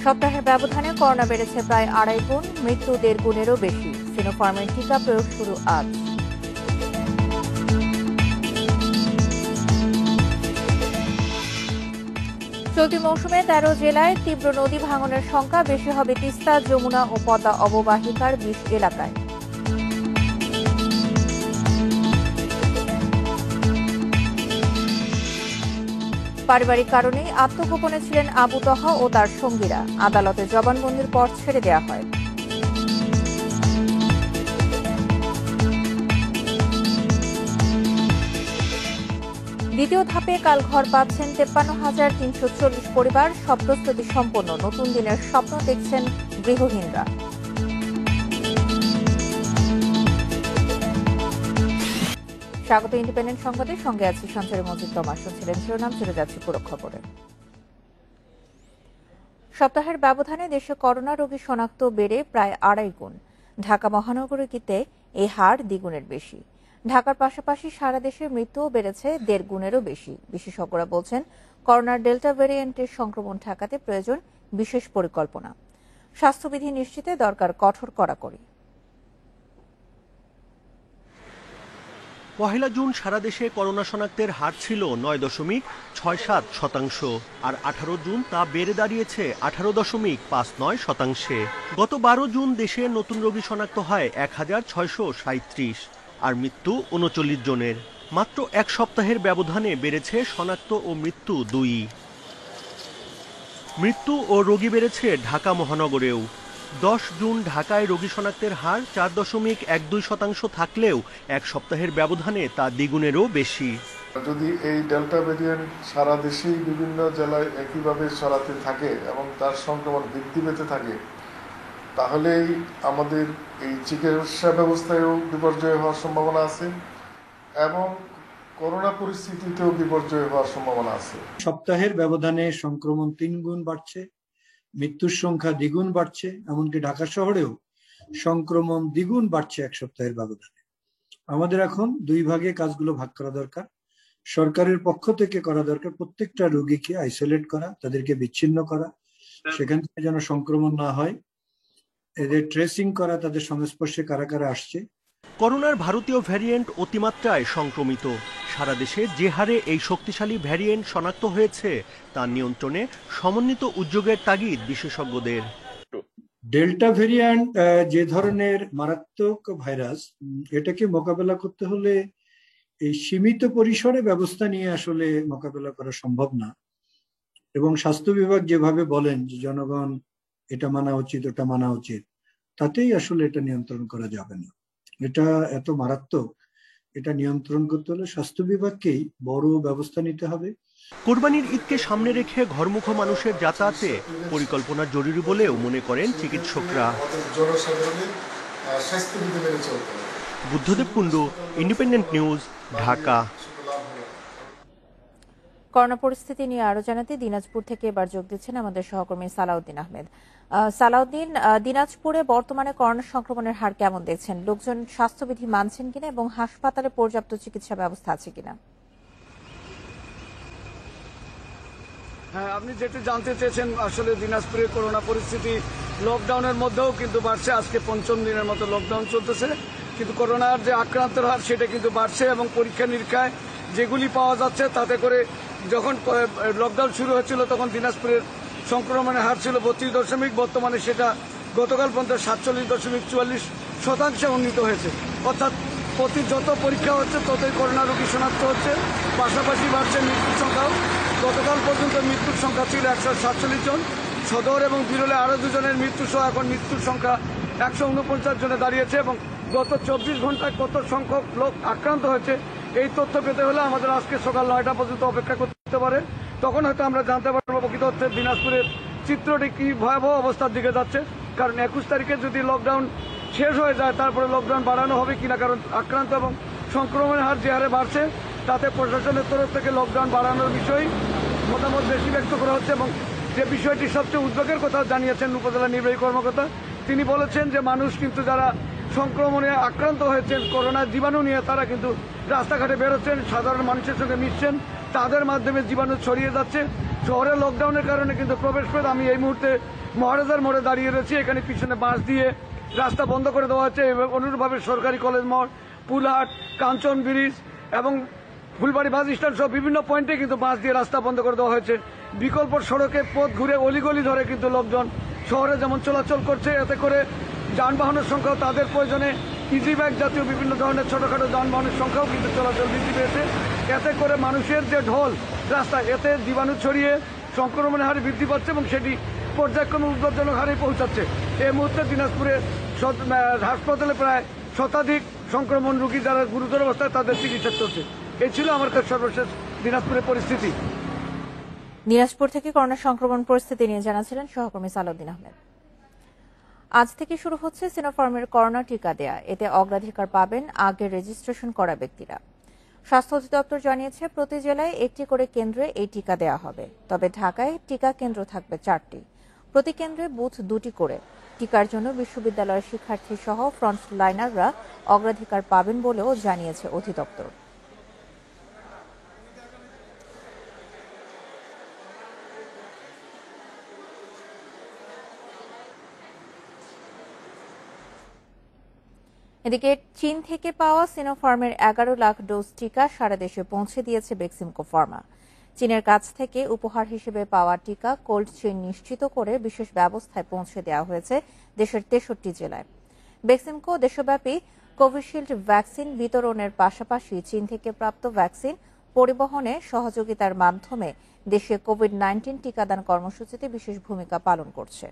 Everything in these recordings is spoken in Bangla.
সপ্তাহের ব্যবধানে করোনা বেড়েছে প্রায় 2.5 গুণ, মৃত্যু 1.5 গুণেরও বেশি। সিনোফার্মের টিকা প্রয়োগ শুরু আজ। চলতি মৌসুমে 13 জেলায় তীব্র নদী ভাঙনের সংখ্যা বেশি হবে তিস্তা, যমুনা ও পদ্মা অববাহিকার 20 এলাকায়। পারিবারিক কারণেই আত্মগোপনে ছিলেন আবু তহা ও তার সঙ্গীরা। আদালতে জবানবন্দির পর ছেড়ে দেওয়া হয়। দ্বিতীয় ধাপে কাল ঘর পাচ্ছেন 53,340 পরিবার। সব প্রস্তুতি সম্পন্ন। নতুন দিনের স্বপ্ন দেখছেন গৃহহীনরা। স্বাগত ইন্ডিপেন্ডেন্ট সংবাদের সঙ্গে আছি সঞ্চারী মজিদ তমা। শুনছিলেন শিরোনাম, চলে যাচ্ছে পুরো খবরে। সপ্তাহের ব্যবধানে দেশে করোনা রোগী শনাক্ত বেড়ে প্রায় 2.5 গুণ। ঢাকা মহানগরীতে এই হার দ্বিগুণের বেশি। ঢাকার পাশাপাশি সারা দেশের মৃত্যুও বেড়েছে 1.5 গুণেরও বেশি। বিশেষজ্ঞরা বলছেন, করোনার ডেল্টা ভ্যারিয়েন্টের সংক্রমণ ঠেকাতে প্রয়োজন বিশেষ পরিকল্পনা। স্বাস্থ্যবিধি নিশ্চিতে দরকার কঠোর কড়াকড়ি। 1 জুন সারা দেশে করোনা শনাক্তের হার ছিল 9.67%, আর 18 জুন তা বেড়ে দাঁড়িয়েছে 18.59%। গত 12 জুন দেশে নতুন রোগী শনাক্ত হয় 1637, আর মৃত্যু 39 জনের। মাত্র এক সপ্তাহের ব্যবধানে বেড়েছে শনাক্ত ও মৃত্যু 2। মৃত্যু ও রোগী বেড়েছে ঢাকা মহানগরেও। 10 জুন ঢাকায় রোগী শনাক্তের হার 4.12% থাকলেও এক সপ্তাহের ব্যবধানে তা দ্বিগুণেরও বেশি। যদি এই ডেল্টা ভ্যারিয়েন্ট সারা দেশেই বিভিন্ন জেলায় একইভাবে ছড়াতে থাকে এবং তার সংক্রমণ বৃদ্ধি পেতে থাকে, তাহলেই আমাদের এই চিকিৎসা ব্যবস্থায়ও বিপর্যয় হওয়ার সম্ভাবনা আছে এবং করোনা পরিস্থিতিতেও বিপর্যয় হওয়ার সম্ভাবনা আছে। সপ্তাহের ব্যবধানে সংক্রমণ 3 গুণ বাড়ছে, মৃত্যুর সংখ্যা দ্বিগুণ বাড়ছে, এমনকি ঢাকা শহরেও সংক্রমণ দ্বিগুণ বাড়ছে এক সপ্তাহের ব্যবধানে। আমাদের এখন 2 ভাগে কাজগুলো ভাগ করা দরকার। সরকারের পক্ষ থেকে করা দরকার প্রত্যেকটা রোগীকে আইসোলেট করা, তাদেরকে বিচ্ছিন্ন করা, সেখান থেকে যেন সংক্রমণ না হয়। এদের ট্রেসিং করা, তাদের সংস্পর্শে কারা কারা আসছে। করোনার ভারতীয় ভ্যারিয়েন্ট অতিমাত্রায় সংক্রমিত। সারা দেশে যে হারে এই শক্তিশালী ভ্যারিয়েন্ট শনাক্ত হয়েছে তা নিয়ন্ত্রণে সমন্বিত উদ্যোগের তাগিদ বিশেষজ্ঞদের। ডেল্টা ভ্যারিয়েন্ট যে ধরনের মারাত্মক ভাইরাস, এটাকে মোকাবেলা করতে হলে এই সীমিত পরিসরে ব্যবস্থা নিয়ে আসলে মোকাবেলা করা সম্ভব না। এবং স্বাস্থ্য বিভাগ যেভাবে বলেন যে জনগণ এটা মানা উচিত, ওটা মানা উচিত, তাতেই আসলে এটা নিয়ন্ত্রণ করা যাবে না। এটা এত মারাত্মক, এটা নিয়ন্ত্রণ করতে হলে স্বাস্থ্য বিভাগকেই বড় ব্যবস্থা নিতে হবে। কোরবানির ঈদকে সামনে রেখে ঘরমুখ মানুষের যাতায়াতে পরিকল্পনা জরুরি বলেও মনে করেন চিকিৎসকরা। Buddhadeb Kundu, independent news, Dhaka. Corona পরিস্থিতি নিয়ে আরো জানাতে দিনাজপুর থেকে এবার যোগ দিচ্ছেন আমাদের সহকর্মী সালাউদ্দিন আহমেদ। সালাউদ্দিন, দিনাজপুরে বর্তমানে করোনা সংক্রমণের হার কেমন দেখছেন? লোকজন স্বাস্থ্যবিধি মানছেন কিনা এবং হাসপাতালে পর্যাপ্ত চিকিৎসা ব্যবস্থা আছে কিনা? হ্যাঁ, আপনি যেটি জানতে চেয়েছেন, আসলে দিনাজপুরের করোনা পরিস্থিতি লকডাউনের মধ্যেও কিন্তু বাড়ছে। আজকে 5ম দিনের মতো লকডাউন চলতেছে, কিন্তু করোনার যে আক্রান্তের হার সেটা কিন্তু বাড়ছে এবং পরীক্ষা নিরীক্ষায় যেগুলি পাওয়া যাচ্ছে তাতে করে যখন লকডাউন শুরু হয়েছিল তখন দিনাজপুরের সংক্রমণের হার ছিল 32 বর্তমানে সেটা গতকাল পর্যন্ত 47.44% উন্নীত হয়েছে। অর্থাৎ প্রতি যত পরীক্ষা হচ্ছে ততই করোনা রোগী শনাক্ত হচ্ছে, পাশাপাশি বাড়ছে মৃত্যুর সংখ্যাও। গতকাল পর্যন্ত মৃত্যুর সংখ্যা ছিল 147 জন। সদর এবং বিরলে আরও 2 জনের মৃত্যু সহ এখন মৃত্যুর সংখ্যা 149 জনে দাঁড়িয়েছে। এবং গত 24 ঘন্টায় কত সংখ্যক লোক আক্রান্ত হয়েছে এই তথ্য পেতে হলে আমাদের আজকে সকাল 9টা পর্যন্ত অপেক্ষা করতে পারে। তখন হয়তো আমরা জানতে পারবো প্রকৃত অর্থে দিনাজপুরের চিত্রটি কি ভয়াবহ অবস্থার দিকে যাচ্ছে। কারণ 21 তারিখে যদি লকডাউন শেষ হয়ে যায় তারপরে লকডাউন বাড়ানো হবে কিনা, কারণ আক্রান্ত এবং সংক্রমণের হার যে হারে বাড়ছে তাতে প্রশাসনের তরফ থেকে লকডাউন বাড়ানোর বিষয়ে মতামত বেশি ব্যক্ত করা হচ্ছে। এবং যে বিষয়টি সবচেয়ে উদ্বেগের কথা জানিয়েছেন উপজেলা নির্বাহী কর্মকর্তা, তিনি বলেছেন যে মানুষ কিন্তু যারা সংক্রমণে আক্রান্ত হয়েছেন করোনা জীবাণু নিয়ে, তারা কিন্তু রাস্তাঘাটে বেরোচ্ছেন, সাধারণ মানুষের সঙ্গে মিশছেন, তাদের মাধ্যমে জীবাণু ছড়িয়ে যাচ্ছে। শহরে লকডাউনের কারণে কিন্তু প্রবেশ পথ, আমি এই মুহূর্তে মহারাজার মোড়ে দাঁড়িয়ে রয়েছি। এখানে পিছনে বাঁশ দিয়ে রাস্তা বন্ধ করে দেওয়া হচ্ছে এবং অনুরূপভাবে সরকারি কলেজ মোড়, পুলহাট, কাঞ্চন ব্রিজ এবং ফুলবাড়ি বাস স্ট্যান্ড সহ বিভিন্ন পয়েন্টে কিন্তু বাঁশ দিয়ে রাস্তা বন্ধ করে দেওয়া হয়েছে। বিকল্প সড়কে পথ ঘুরে অলিগলি ধরে কিন্তু লোকজন শহরে যেমন চলাচল করছে, এতে করে যানবাহনের সংখ্যাও তাদের প্রয়োজনে ইজি বাইক জাতীয় বিভিন্ন ধরনের ছোটখাটো যানবাহনের সংখ্যাও কিন্তু চলাচল বৃদ্ধি পেয়েছে। এতে করে মানুষের যে ঢল রাস্তায়, এতে জীবাণু ছড়িয়ে সংক্রমণের হার বৃদ্ধি পাচ্ছে এবং সেটি পর্যায়ক্রমে উদ্বেগজনক হারে পৌঁছাচ্ছে। এই মুহূর্তে দিনাজপুরে হাসপাতালে প্রায় শতাধিক সংক্রমণ রোগী যারা গুরুতর অবস্থায় তাদের চিকিৎসা চলছে। এই ছিল আমার কাছে সর্বশেষ দিনাজপুরের পরিস্থিতি। দিনাজপুর থেকে করোনা সংক্রমণ পরিস্থিতি নিয়ে জানাচ্ছিলেন সহকর্মী সালাউদ্দিন আহমেদ। আজ থেকে শুরু হচ্ছে সিনোফার্মের করোনা টিকা দেয়া। এতে অগ্রাধিকার পাবেন আগে রেজিস্ট্রেশন করা ব্যক্তিরা। স্বাস্থ্য অধিদপ্তর জানিয়েছে প্রতি জেলায় একটি করে কেন্দ্রে এই টিকা দেয়া হবে। তবে ঢাকায় টিকা কেন্দ্র থাকবে 4টি, প্রতি কেন্দ্রে বুথ 2টি করে। টিকার জন্য বিশ্ববিদ্যালয়ের শিক্ষার্থী সহ ফ্রন্ট লাইনাররা অগ্রাধিকার পাবেন বলেও জানিয়েছে অধিদপ্তর। এদিকে চীন থেকে পাওয়া সিনোফার্মের 11 লাখ ডোজ টিকা সারা দেশে পৌঁছে দিয়েছে বেক্সিমকো ফার্মা। চীনের কাছ থেকে উপহার হিসেবে পাওয়া টিকা কোল্ড চেইন নিশ্চিত করে বিশেষ ব্যবস্থায় পৌঁছে দেওয়া হয়েছে দেশের 63 জেলায়। বেক্সিমকো দেশব্যাপী কোভিশিল্ড ভ্যাকসিন বিতরণের পাশাপাশি চীন থেকে প্রাপ্ত ভ্যাকসিন পরিবহনে সহযোগিতার মাধ্যমে দেশে কোভিড-19 টিকাদান কর্মসূচিতে বিশেষ ভূমিকা পালন করছে।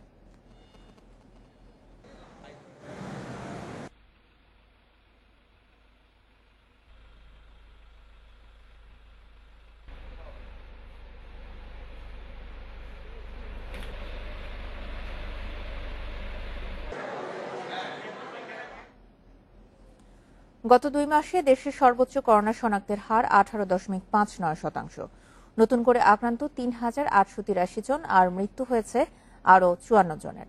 গত 2 মাসে দেশের সর্বোচ্চ করোনা শনাক্তের হার 18.59%। নতুন করে আক্রান্ত 3,883 জন, আর মৃত্যু হয়েছে আরও 54 জনের।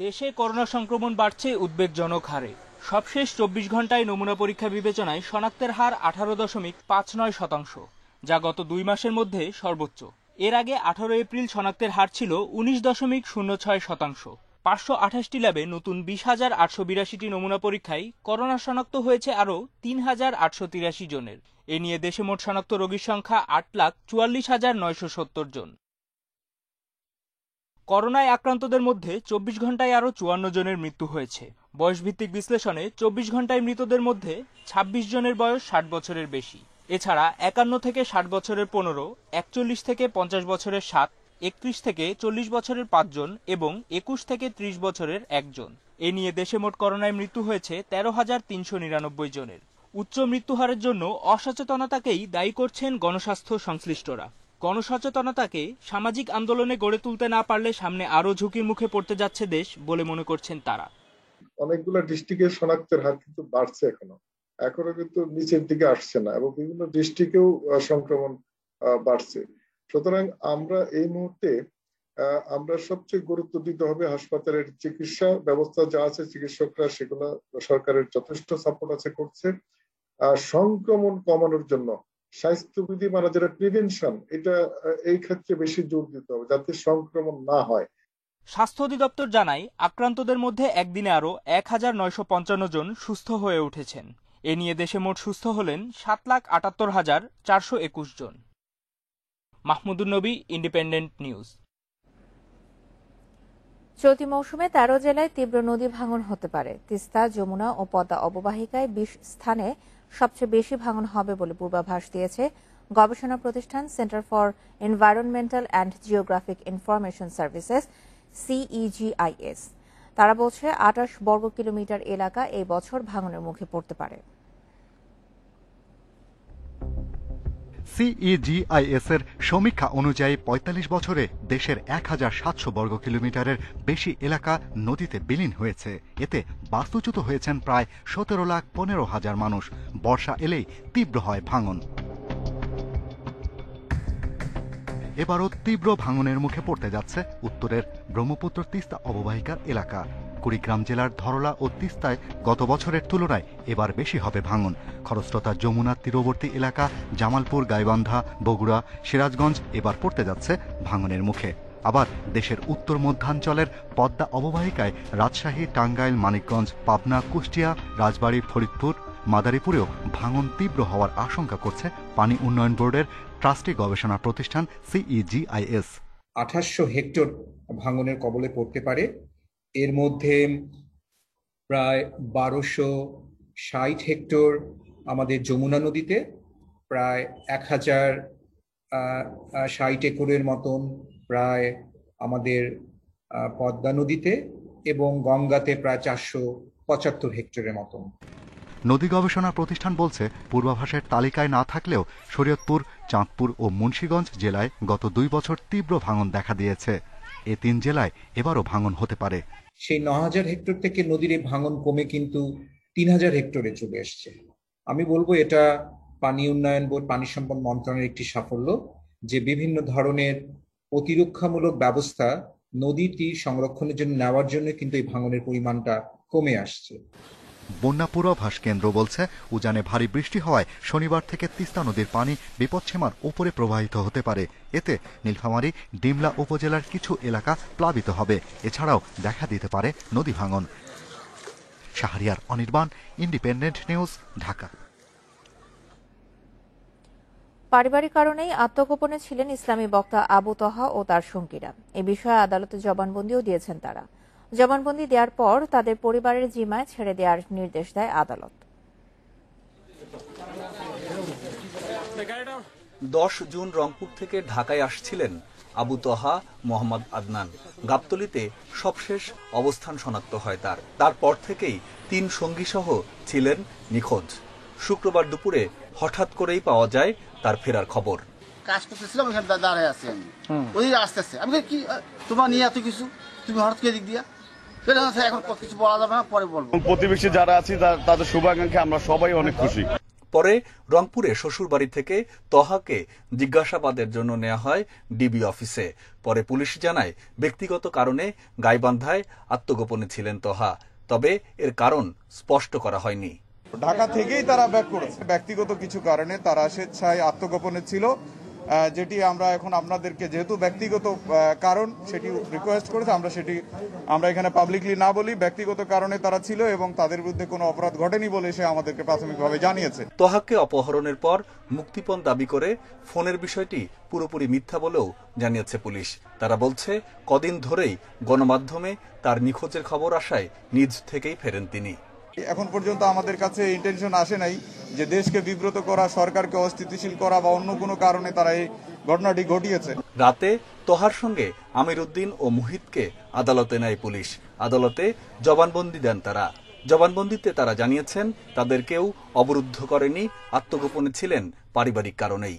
দেশে করোনা সংক্রমণ বাড়ছে উদ্বেগজনক হারে। সবশেষ 24 ঘন্টায় নমুনা পরীক্ষা বিবেচনায় শনাক্তের হার 18.59%, যা গত 2 মাসের মধ্যে সর্বোচ্চ। এর আগে 18 এপ্রিল শনাক্তের হার ছিল 19.06%। 528টি ল্যাবে নতুন 20,882টি নমুনা পরীক্ষায় করোনা শনাক্ত হয়েছে আরও 3,883 জনের। এ নিয়ে দেশে মোট শনাক্ত রোগীর সংখ্যা 8,44,970 জন। করোনায় আক্রান্তদের মধ্যে 24 ঘন্টায় আরও 54 জনের মৃত্যু হয়েছে। বয়সভিত্তিক বিশ্লেষণে 24 ঘন্টায় মৃতদের মধ্যে 26 জনের বয়স 60 বছরের বেশি। এছাড়া 51 থেকে 60 বছরের 15, 41 থেকে 50 বছরের 7, 31 থেকে 40 বছরের 5 জন এবং 21 থেকে 30 বছরের 1 জন। এ নিয়ে দেশে মোট করোনায় মৃত্যু হয়েছে 13,399 জনের। উচ্চ মৃত্যুহারের জন্য অসচেতনতাকেই দায়ী করছেন গণস্বাস্থ্য সংশ্লিষ্টরা। গণসচেতনতাকে সামাজিক আন্দোলনে গড়ে তুলতে না পারলে সামনে আরও ঝুঁকির মুখে পড়তে যাচ্ছে দেশ বলে মনে করছেন তারা। অনেকগুলো ডিস্ট্রিক্টের শনাক্তের হার কিন্তু বাড়ছে, এখনো কিন্তু নিচের দিকে আসছে না এবং বিভিন্ন ডিস্ট্রিক্টেও সংক্রমণ বাড়ছে। সুতরাং আমরা এই মুহূর্তে আমরা সবচেয়ে গুরুত্ব দিতে হবে হাসপাতালের চিকিৎসা ব্যবস্থা যা আছে, চিকিৎসকরা সেগুলো সরকারের যথেষ্ট সাপোর্ট আছে করছে। সংক্রমণ কমানোর জন্য স্বাস্থ্যবিধি মানে যেটা প্রিভেনশন, এটা এই ক্ষেত্রে বেশি জোর দিতে হবে যাতে সংক্রমণ না হয়। স্বাস্থ্য অধিদপ্তর জানায় আক্রান্তদের মধ্যে একদিনে আরও 1,955 জন সুস্থ হয়ে উঠেছেন। এ নিয়ে দেশে মোট সুস্থ হলেন 7,78,421 জন। মাহমুদুন নবী, ইন্ডিপেন্ডেন্ট নিউজ। চলতি মৌসুমে 13 জেলায় তীব্র নদী ভাঙন হতে পারে। তিস্তা, যমুনা ও পদ্মা অববাহিকায় 20 স্থানে সবচেয়ে বেশি ভাঙন হবে বলে পূর্বাভাস দিয়েছে গবেষণা প্রতিষ্ঠান centre for environmental and geographic information services CEGIS। তারা বলছে 28 বর্গ কিলোমিটার এলাকা এই বছর ভাঙনের মুখে পড়তে পারে। CEGIS এর সমীক্ষা অনুযায়ী 45 বছরে দেশের 1,700 বর্গ কিলোমিটারের বেশি এলাকা নদীতে বিলীন হয়েছে। এতে বাস্তুচ্যুত হয়েছেন প্রায় 17,15,000 মানুষ। বর্ষা এলেই তীব্র হয় ভাঙন। এবারও তীব্র ভাঙনের মুখে পড়তে যাচ্ছে উত্তরের ব্রহ্মপুত্র তিস্তা অববাহিকার এলাকা। কুড়িগ্রাম জেলার ধরলা ও তিস্তায় গত বছরের তুলনায় এবার বেশি হবে ভাঙন। খরস্রোতা যমুনার তীরবর্তী এলাকা জামালপুর, গাইবান্ধা, বগুড়া, সিরাজগঞ্জ এবার পড়তে যাচ্ছে ভাঙনের মুখে। আবার দেশের উত্তর মধ্যাঞ্চলের পদ্মা অববাহিকায় রাজশাহী, টাঙ্গাইল, মানিকগঞ্জ, পাবনা, কুষ্টিয়া, রাজবাড়ী, ফরিদপুর, মাদারীপুরেও ভাঙন তীব্র হওয়ার আশঙ্কা করছে পানি উন্নয়ন বোর্ডের ট্রাস্টি গবেষণা প্রতিষ্ঠান CEGIS। 2800 হেক্টর ভাঙনের কবলে পড়তে পারে। এর মধ্যে প্রায় 1260 হেক্টর আমাদের যমুনা নদীতে, প্রায় 1060 একরের মতন প্রায় আমাদের পদ্মা নদীতে এবং গঙ্গাতে প্রায় 475 হেক্টরের মতন। নদী গবেষণা প্রতিষ্ঠান বলছে, পূর্বাভাসের তালিকায় না থাকলেও শরীয়তপুর, চাঁদপুর ও মুন্সিগঞ্জ জেলায় গত 2 বছর তীব্র ভাঙন দেখা দিয়েছে। এ 3 জেলায় এবারও ভাঙন হতে পারে। সেই 9000 হেক্টর থেকে নদীর এই ভাঙন কমে কিন্তু 3000 হেক্টরে চলে এসছে। আমি বলবো এটা পানি উন্নয়ন বোর্ড, পানি সম্পদ মন্ত্রণালয়ের একটি সাফল্য যে বিভিন্ন ধরনের প্রতিরক্ষামূলক ব্যবস্থা নদীর তীর সংরক্ষণের জন্য নেওয়ার জন্য কিন্তু এই ভাঙনের পরিমাণটা কমে আসছে। বন্যা পূর্বাভাস কেন্দ্র বলছে, উজানে ভারী বৃষ্টি হওয়ায় শনিবার থেকে তিস্তা নদীর পানি বিপদসীমার উপরে প্রবাহিত হতে পারে। এতে নীলফামারী, ডিমলা উপজেলার কিছু এলাকা প্লাবিত হবে। এছাড়াও দেখা দিতে পারে নদী ভাঙন। Shahriar Anirban, independent news, Dhaka. পারিবারিক কারণেই আত্মগোপনে ছিলেন ইসলামী বক্তা আবু তহা ও তার সঙ্গীরা। এ বিষয়ে আদালতে জবানবন্দিও দিয়েছেন তারা। জবানবন্দি দেওয়ার পর তাদের পরিবারের জিম্মায় ছেড়ে দেওয়ার নির্দেশ দেয় আদালত। 10 জুন রংপুর থেকে ঢাকায় আসছিলেন আবু তহা মোহাম্মদ আদনান। গাবতলীতে সবশেষ অবস্থান শনাক্ত হয় তার। তারপর থেকেই 3 সঙ্গী সহ ছিলেন নিখোঁজ। শুক্রবার দুপুরে হঠাৎ করেই পাওয়া যায় তার ফেরার খবর। কাজ করতেছিলাম, ওখানে দাঁড়ায় আছি আমি, ওই আসতেছে, আমি কি তোমার নিয়ে এত কিছু, তুমি হঠাৎ করে দিক দিয়া, এখন কিছু বলা যাবে না, পরে বলবো। প্রতিবেশী যারা আছি তাদের শুভাকাঙ্ক্ষী, আমরা সবাই অনেক খুশি। পরে রংপুরে শ্বশুরবাড়ি থেকে তহাকে জিজ্ঞাসাবাদের জন্য নেওয়া হয় ডিবি অফিসে। পরে পুলিশ জানায়, ব্যক্তিগত কারণে গাইবান্ধায় আত্মগোপনে ছিলেন তহা, তবে এর কারণ স্পষ্ট করা হয়নি। ঢাকা থেকেই তারা ব্যাক করেছে। ব্যক্তিগত কিছু কারণে তারা স্বেচ্ছায় আত্মগোপনে ছিল, যেটি আমরা এখন আপনাদেরকে, যেহেতু ব্যক্তিগত কারণ সেটি রিকোয়েস্ট করেছে, আমরা এখানে পাবলিকলি না বলি। ব্যক্তিগত কারণে তারা ছিল এবং তাদের বিরুদ্ধে কোনো অপরাধ ঘটেনি বলে সে আমাদেরকে প্রাথমিকভাবে জানিয়েছে। তহাকে অপহরণের পর মুক্তিপণ দাবি করে ফোনের বিষয়টি পুরোপুরি মিথ্যা বলেও জানিয়েছে পুলিশ। তারা বলছে, কদিন ধরেই গণমাধ্যমে তার নিখোঁজের খবর আসায় নিজ থেকেই ফেরেন তিনি। এখন পর্যন্ত আমাদের কাছে ইন্টেনশন আসে নাই যে দেশকে বিব্রত করা, সরকারকে অস্থিতিশীল করা বা অন্য কোনো কারণে তারা এই ঘটনাটি ঘটিয়েছে। রাতে তহার সঙ্গে আমির উদ্দিন ও মুহিতকে আদালতে নেয় পুলিশ। আদালতে জবানবন্দি দেন তারা। জবানবন্দিতে তারা জানিয়েছেন, তাদের কেউ অবরুদ্ধ করেনি, আত্মগোপনে ছিলেন পারিবারিক কারণেই।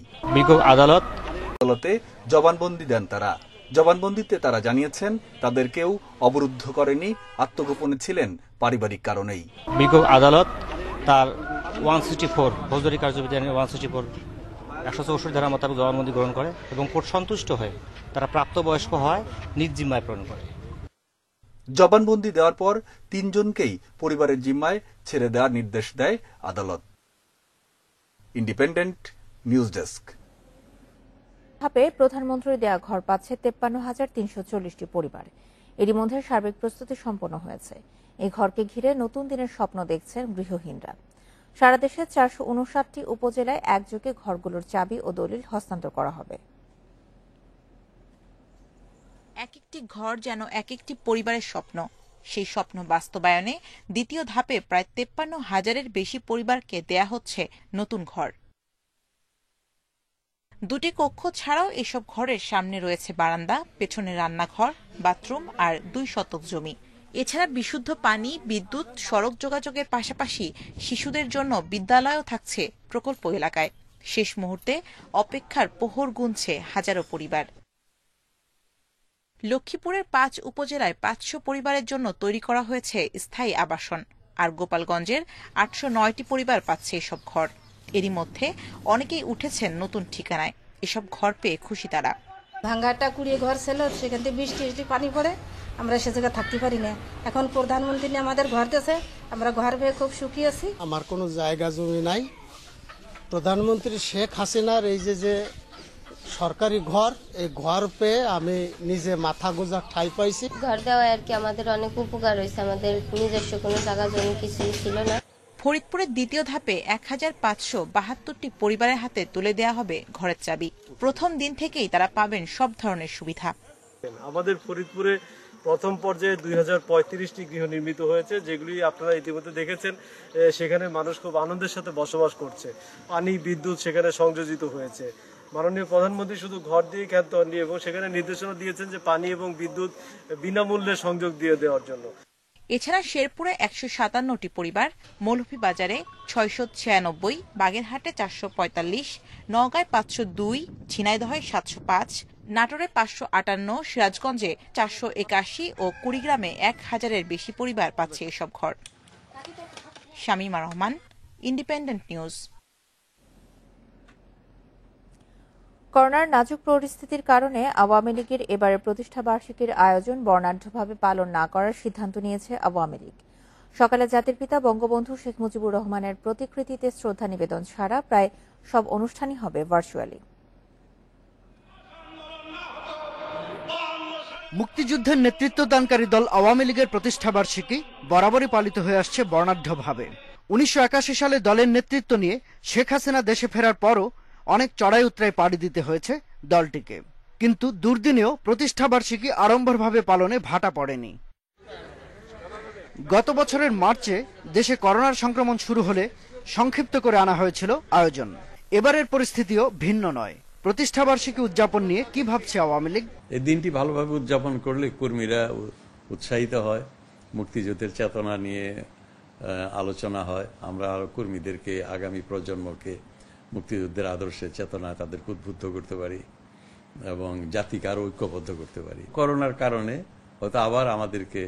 আদালতে জবানবন্দি দেন তারা। জবানবন্দিতে তারা জানিয়েছেন, তাদের কেউ অবরুদ্ধ করেনি, আত্মগোপনে ছিলেন পারিবারিক কারণেই। বিজ্ঞ আদালত তার 164 ফৌজদারি কার্যবিধানের 164 164 ধারা মোতাবেক জবানবন্দি গ্রহণ করে এবং কোর্ট সন্তুষ্ট হয়ে তারা প্রাপ্তবয়স্ক হয় নিজ জিম্মায় প্রেরণ করে। জবানবন্দি দেওয়ার পর 3 জনকেই পরিবারের জিম্মায় ছেড়ে দেওয়ার নির্দেশ দেয় আদালত। Independent news desk. ধাপে প্রধানমন্ত্রীর দেয়া ঘর পাচ্ছে 53,340টি পরিবার। এরই মধ্যে সার্বিক প্রস্তুতি সম্পন্ন হয়েছে। এই ঘরকে ঘিরে নতুন দিনের স্বপ্ন দেখছেন গৃহহীনরা। সারা দেশে 459টি উপজেলায় একযোগে ঘরগুলোর চাবি ও দলিল হস্তান্তর করা হবে। এক একটি ঘর যেন এক একটি পরিবারের স্বপ্ন। সেই স্বপ্ন বাস্তবায়নে দ্বিতীয় ধাপে প্রায় 53,000-এর বেশি পরিবারকে দেয়া হচ্ছে নতুন ঘর। 2টি কক্ষ ছাড়াও এসব ঘরের সামনে রয়েছে বারান্দা, পেছনে রান্নাঘর, বাথরুম আর 2 শতক জমি। এছাড়া বিশুদ্ধ পানি, বিদ্যুৎ, সড়ক যোগাযোগের পাশাপাশি শিশুদের জন্য বিদ্যালয়ও থাকছে প্রকল্প এলাকায়। শেষ মুহূর্তে অপেক্ষার প্রহর গুনছে হাজারো পরিবার। লক্ষ্মীপুরের 5 উপজেলায় 500 পরিবারের জন্য তৈরি করা হয়েছে স্থায়ী আবাসন, আর গোপালগঞ্জের 809টি পরিবার পাচ্ছে এসব ঘর। এরই মধ্যে অনেকেই উঠেছেন নতুন ঠিকানায়। এসব ঘর পেয়ে খুশি তারা। ভাঙ্গাটা কুড়িয়ে ঘর ছিল, সেখান থেকে বৃষ্টি পানি পড়ে আমরা সে জায়গায় থাকতে পারি না। এখন প্রধানমন্ত্রী আমাদের ঘর দিয়েছে, আমরা ঘর পেয়ে খুব সুখী আছি। আমার কোনো জায়গা জমি নাই, প্রধানমন্ত্রী শেখ হাসিনার এই যে সরকারি ঘর, এই ঘর পেয়ে আমি নিজে মাথা গোজা ঠাই পাইছি। ঘর দেওয়া আর কি আমাদের অনেক উপকার হয়েছে, আমাদের নিজস্ব কোনো জায়গা জমি কিছুই ছিল না। ফরিদপুরের দ্বিতীয় ধাপে 1572টি পরিবারের হাতে তুলে দেওয়া হবে ঘরের চাবি। প্রথম দিন থেকেই তারা পাবেন সব ধরনের সুবিধা। আমাদের ফরিদপুরে প্রথম পর্যায়ে 2035টি গৃহ নির্মিত হয়েছে, যেগুলি আপনারা ইতিমধ্যে দেখেছেন। সেখানে মানুষ খুব আনন্দের সাথে বসবাস করছে। পানি, বিদ্যুৎ সেখানে সংযোজিত হয়েছে। মাননীয় প্রধানমন্ত্রী শুধু ঘর দিয়ে ক্ষান্ত হননি এবং সেখানে নির্দেশনা দিয়েছেন যে পানি এবং বিদ্যুৎ বিনামূল্যে সংযোগ দিয়ে দেওয়ার জন্য। এছাড়া শেরপুরে 157টি পরিবার, মৌলভীবাজারে 696, বাগেরহাটে 445, নওগাঁয় 502, ঝিনাইদহে 705, নাটোরে 558, সিরাজগঞ্জে 481 ও কুড়িগ্রামে 1000-এর বেশি পরিবার পাচ্ছে এসব ঘর। Shamima Rahman, independent news. করোনার নাজুক পরিস্থিতির কারণে আওয়ামী লীগের এবারের প্রতিষ্ঠা বার্ষিকীর আয়োজন বর্ণাঢ্যভাবে পালন না করার সিদ্ধান্ত নিয়েছে আওয়ামী লীগ। সকালে জাতির পিতা বঙ্গবন্ধু শেখ মুজিবুর রহমানের প্রতিকৃতিতে শ্রদ্ধা নিবেদন ছাড়া প্রায় সব অনুষ্ঠানই হবে ভার্চুয়ালি। মুক্তিযুদ্ধের নেতৃত্বদানকারী দল আওয়ামী লীগের প্রতিষ্ঠাবার্ষিকী বরাবরই পালিত হয়ে আসছে বর্ণাঢ্যভাবে। 1981 সালে দলের নেতৃত্ব নিয়ে শেখ হাসিনা দেশে ফেরার পরও অনেক চড়াই উতরাই পাড়ি দিতে হয়েছে দলটিকে, কিন্তু দুর্দিনেও প্রতিষ্ঠাবার্ষিকী আড়ম্বরভাবে পালনে ভাটা পড়েনি। গত বছরের মার্চে দেশে করোনার সংক্রমণ শুরু হলে সংক্ষিপ্ত করে আনা হয়েছিল আয়োজন। এবারের পরিস্থিতিও ভিন্ন নয়। প্রতিষ্ঠাবার্ষিকী উদযাপন নিয়ে কি ভাবছে আওয়ামী লীগ? এই দিনটি ভালোভাবে উদযাপন করলে কর্মীরা উৎসাহিত হয়, মুক্তিযুদ্ধের চেতনা নিয়ে আলোচনা হয়। আমরা আরো কর্মীদেরকে, আগামী প্রজন্মকে মুক্তিযুদ্ধের আদর্শের চেতনা তাদেরকে উদ্বুদ্ধ করতে পারি এবং জাতিকে আরো ঐক্যবদ্ধ করতে পারি। করোনার কারণে হয়তো আবার আমাদেরকে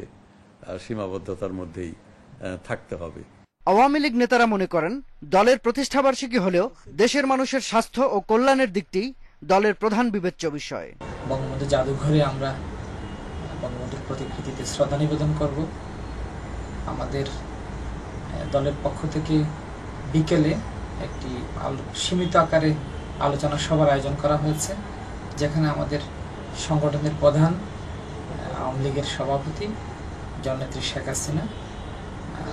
সীমাবদ্ধতার মধ্যেই থাকতে হবে। আওয়ামী লীগ নেতারা মনে করেন দলের প্রতিষ্ঠাবার্ষিকী হলেও দেশের মানুষের স্বাস্থ্য ও কল্যাণের দিকটি দলের প্রধান বিবেচ্য বিষয়। বঙ্গবন্ধু জাদুঘরে আমরা বঙ্গবন্ধুর প্রতিকৃতিতে শ্রদ্ধা নিবেদন করব। আমাদের দলের পক্ষ থেকে বিকেলে একটি সীমিত আকারে আলোচনা সভার আয়োজন করা হয়েছে, যেখানে আমাদের সংগঠনের প্রধান, আওয়ামী লীগের সভাপতি জননেত্রী শেখ হাসিনা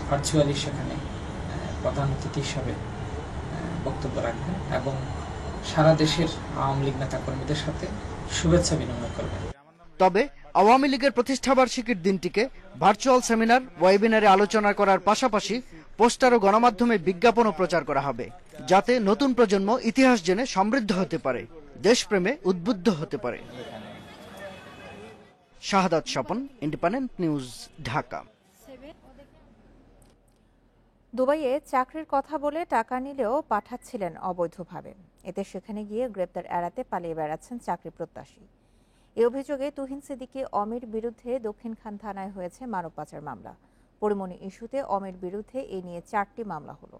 ভার্চুয়ালি সেখানে প্রধান অতিথি হিসাবে বক্তব্য রাখবেন এবং সারা দেশের আওয়ামী লীগ নেতা কর্মীদের সাথে শুভেচ্ছা বিনিময় করবেন। তবে আওয়ামী লীগের প্রতিষ্ঠাবার্ষিকীর দিনটিকে ভার্চুয়াল সেমিনার, ওয়েবিনারে আলোচনা করার পাশাপাশি পোস্টার ও গণমাধ্যমে বিজ্ঞাপনও প্রচার করা হবে, যাতে নতুন প্রজন্ম ইতিহাস জেনে সমৃদ্ধ হতে পারে, দেশপ্রেমে উদ্বুদ্ধ হতে পারে। শাহাদাত স্বপন, ইন্ডিপেন্ডেন্ট নিউজ, ঢাকা। দুবাইয়ে চাকরির কথা বলে টাকা নিলেও পাঠাচ্ছিলেন অবৈধভাবে। এতে সেখানে গিয়ে গ্রেপ্তার এড়াতে পালিয়ে বেড়াচ্ছেন চাকরি প্রত্যাশী। এই অভিযোগে তুহিন সিদ্দিকী অমির বিরুদ্ধে দক্ষিণখান থানায় হয়েছে মানব পাচার মামলা। পরিমণি ইস্যুতে অমির বিরুদ্ধে এ নিয়ে 4টি মামলা হলো।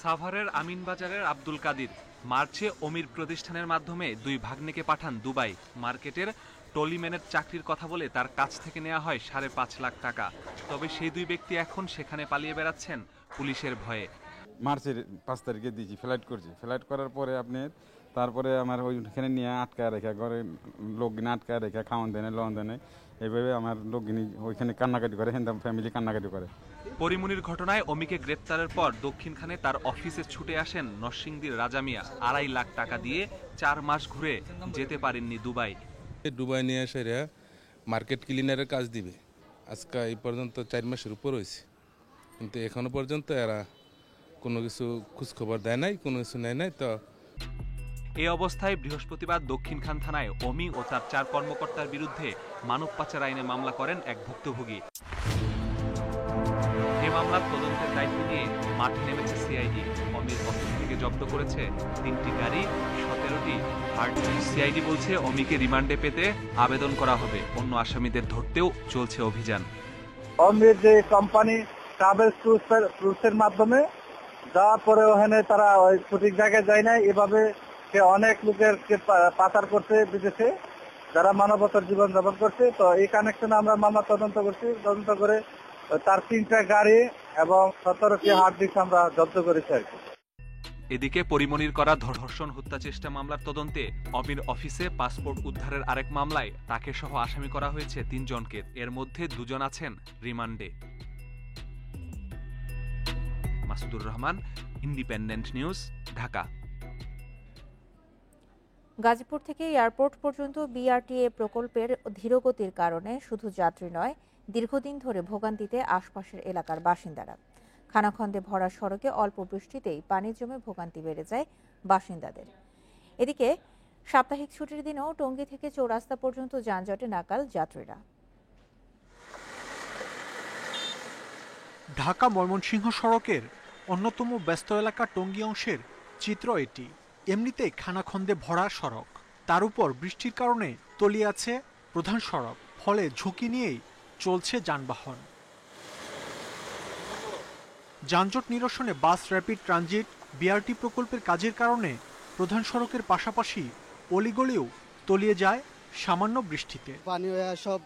সাভারের আমিনবাজারের আব্দুল কাদির মার্চে অমির প্রতিষ্ঠানের মাধ্যমে 2 ভাগ্নেকে পাঠান দুবাই। মার্কেটের টলিম্যানের চাকরির কথা বলে তার কাছ থেকে নেওয়া হয় 5.5 লাখ টাকা। তবে সেই 2 ব্যক্তি এখন সেখানে পালিয়ে বেড়াচ্ছেন পুলিশের ভয়ে। মার্চের 5 তারিখে দিয়েছি, ফ্লাইট করছি। ফ্লাইট করার পরে তারপরে আমার ওইখানে নিয়ে আটকায় রেখে, ঘরে লোকগিনি আটকায় রেখে, খাওয়ান দেনে, লোন দেনে, এইভাবে আমার লোকগিনি ওইখানে কান্নাকাটি করে, হিন্দু ফ্যামিলি কান্নাকাটি করে। পরিমনির ঘটনায় অমিকে গ্রেপ্তারের পর দক্ষিণখানে তার অফিসে ছুটে আসেন নরসিংদীর রাজা মিয়া। 2.5 লাখ টাকা দিয়ে 4 মাস ঘুরে যেতে পারেননি দুবাই। দুবাই নিয়ে এসে মার্কেট ক্লিনারের কাজ দিবে। আজকে এই পর্যন্ত 4 মাসের উপর হয়েছে, কিন্তু এখনো পর্যন্ত এরা কোনো কিছু খোঁজখবর দেয় নাই, কোনো কিছু নেয় নাই। তো এই অবস্থায় বৃহস্পতিবার দক্ষিণখান থানায় অমি ও তার 4 কর্মকর্তার বিরুদ্ধে মানব পাচার আইনে মামলা করেন এক ভুক্তভোগী। এই মামলার তদন্তের দায়িত্ব নিয়ে মাঠে নেমেছে সিআইডি। অমির অফিস থেকে জব্দ করেছে 3টি গাড়ি, 17টি হার্ড। সিআইডি বলছে অমিকে রিমান্ডে পেতে আবেদন করা হবে। অন্য আসামিদের ধরতেও চলছে অভিযান। অমির যে কোম্পানি ট্রাভেলস ট্যুরসের মাধ্যমে যাওয়ার পরে ওখানে তারা ওই সঠিক জায়গায় যায় না, এভাবে সে অনেক লোকেরকে পাচার করছে বিদেশে, যারা মানবতার জীবন যাপন করছে। তো এই কানেকশনে আমরা মামলা তদন্ত করছি, তদন্ত করে তার 3টা গাড়ি এবং 17টি হার্ড ডিস্ক আমরা জব্দ করেছি আর কি। এদিকে পরিমনির করা ধর্ষণ হত্যা চেষ্টা মামলার তদন্তে অমির অফিসে পাসপোর্ট উদ্ধারের আরেক মামলায় তাকে সহ আসামি করা হয়েছে 3 জনকে। এর মধ্যে 2 জন আছেন রিমান্ডে। Masudur Rahman, independent news, Dhaka. গাজীপুর থেকে এয়ারপোর্ট পর্যন্ত বিআরটিএ প্রকল্পের ধীরগতির কারণে শুধু যাত্রী নয়, দীর্ঘদিন ধরে ভোগান্তিতে আশপাশের এলাকার বাসিন্দারা। খানাখন্দে ভরা সড়কে অল্প বৃষ্টিতেই পানি জমে ভোগান্তি বেড়ে যায় বাসিন্দাদের। এদিকে সাপ্তাহিক ছুটির দিনেও টঙ্গী থেকে চৌরাস্তা পর্যন্ত যানজটে নাকাল যাত্রীরা। ঢাকা ময়মনসিংহ সড়কের অন্যতম ব্যস্ত এলাকা টঙ্গী অংশের চিত্র এটি। এমনিতেই খানাখন্দে ভরা সড়ক, তার উপর বৃষ্টির কারণে তলিয়ে আছে প্রধান সড়ক, ফলে ঝুঁকি নিয়েই চলছে যানবাহন। যানজট নিরসনে বাস র্যাপিড ট্রানজিট বিআরটি প্রকল্পের কাজের কারণে প্রধান সড়কের পাশাপাশি অলিগলিও তলিয়ে যায় সামান্য বৃষ্টিতে। পানি হয়ে সব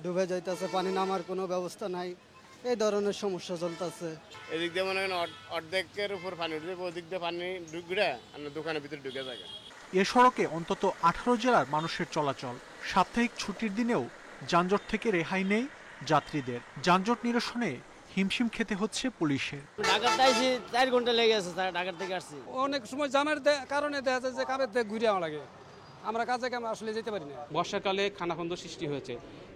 ডুবে যাইতেছে, পানি নামার কোনো ব্যবস্থা নাই, এই ধরনের সমস্যা চলতেছে। এদিক দিয়ে মনে করেন অর্ধেকের উপর পানি উঠে, ওদিক দিয়ে পানি ঢুকে আর দোকানের ভিতরে ঢুকে যায়। এ সড়কে অন্তত 18 জেলার মানুষের চলাচল। সাপ্তাহিক ছুটির দিনেও যানজট থেকে রেহাই নেই যাত্রীদের। যানজট নিরসনে হিমশিম খেতে হচ্ছে পুলিশের। ঢাকাতে আইছি 4 ঘন্টা লেগে গেছে, ঢাকার থেকে আসছি। অনেক সময় জামের কারণে দেখা যায় যে কামের থেকে ঘুরে আমার লাগে, আমরা কাজে আমরা আসলে যেতে পারি না। বর্ষাকালে খানাখন্দ সৃষ্টি হয়েছে,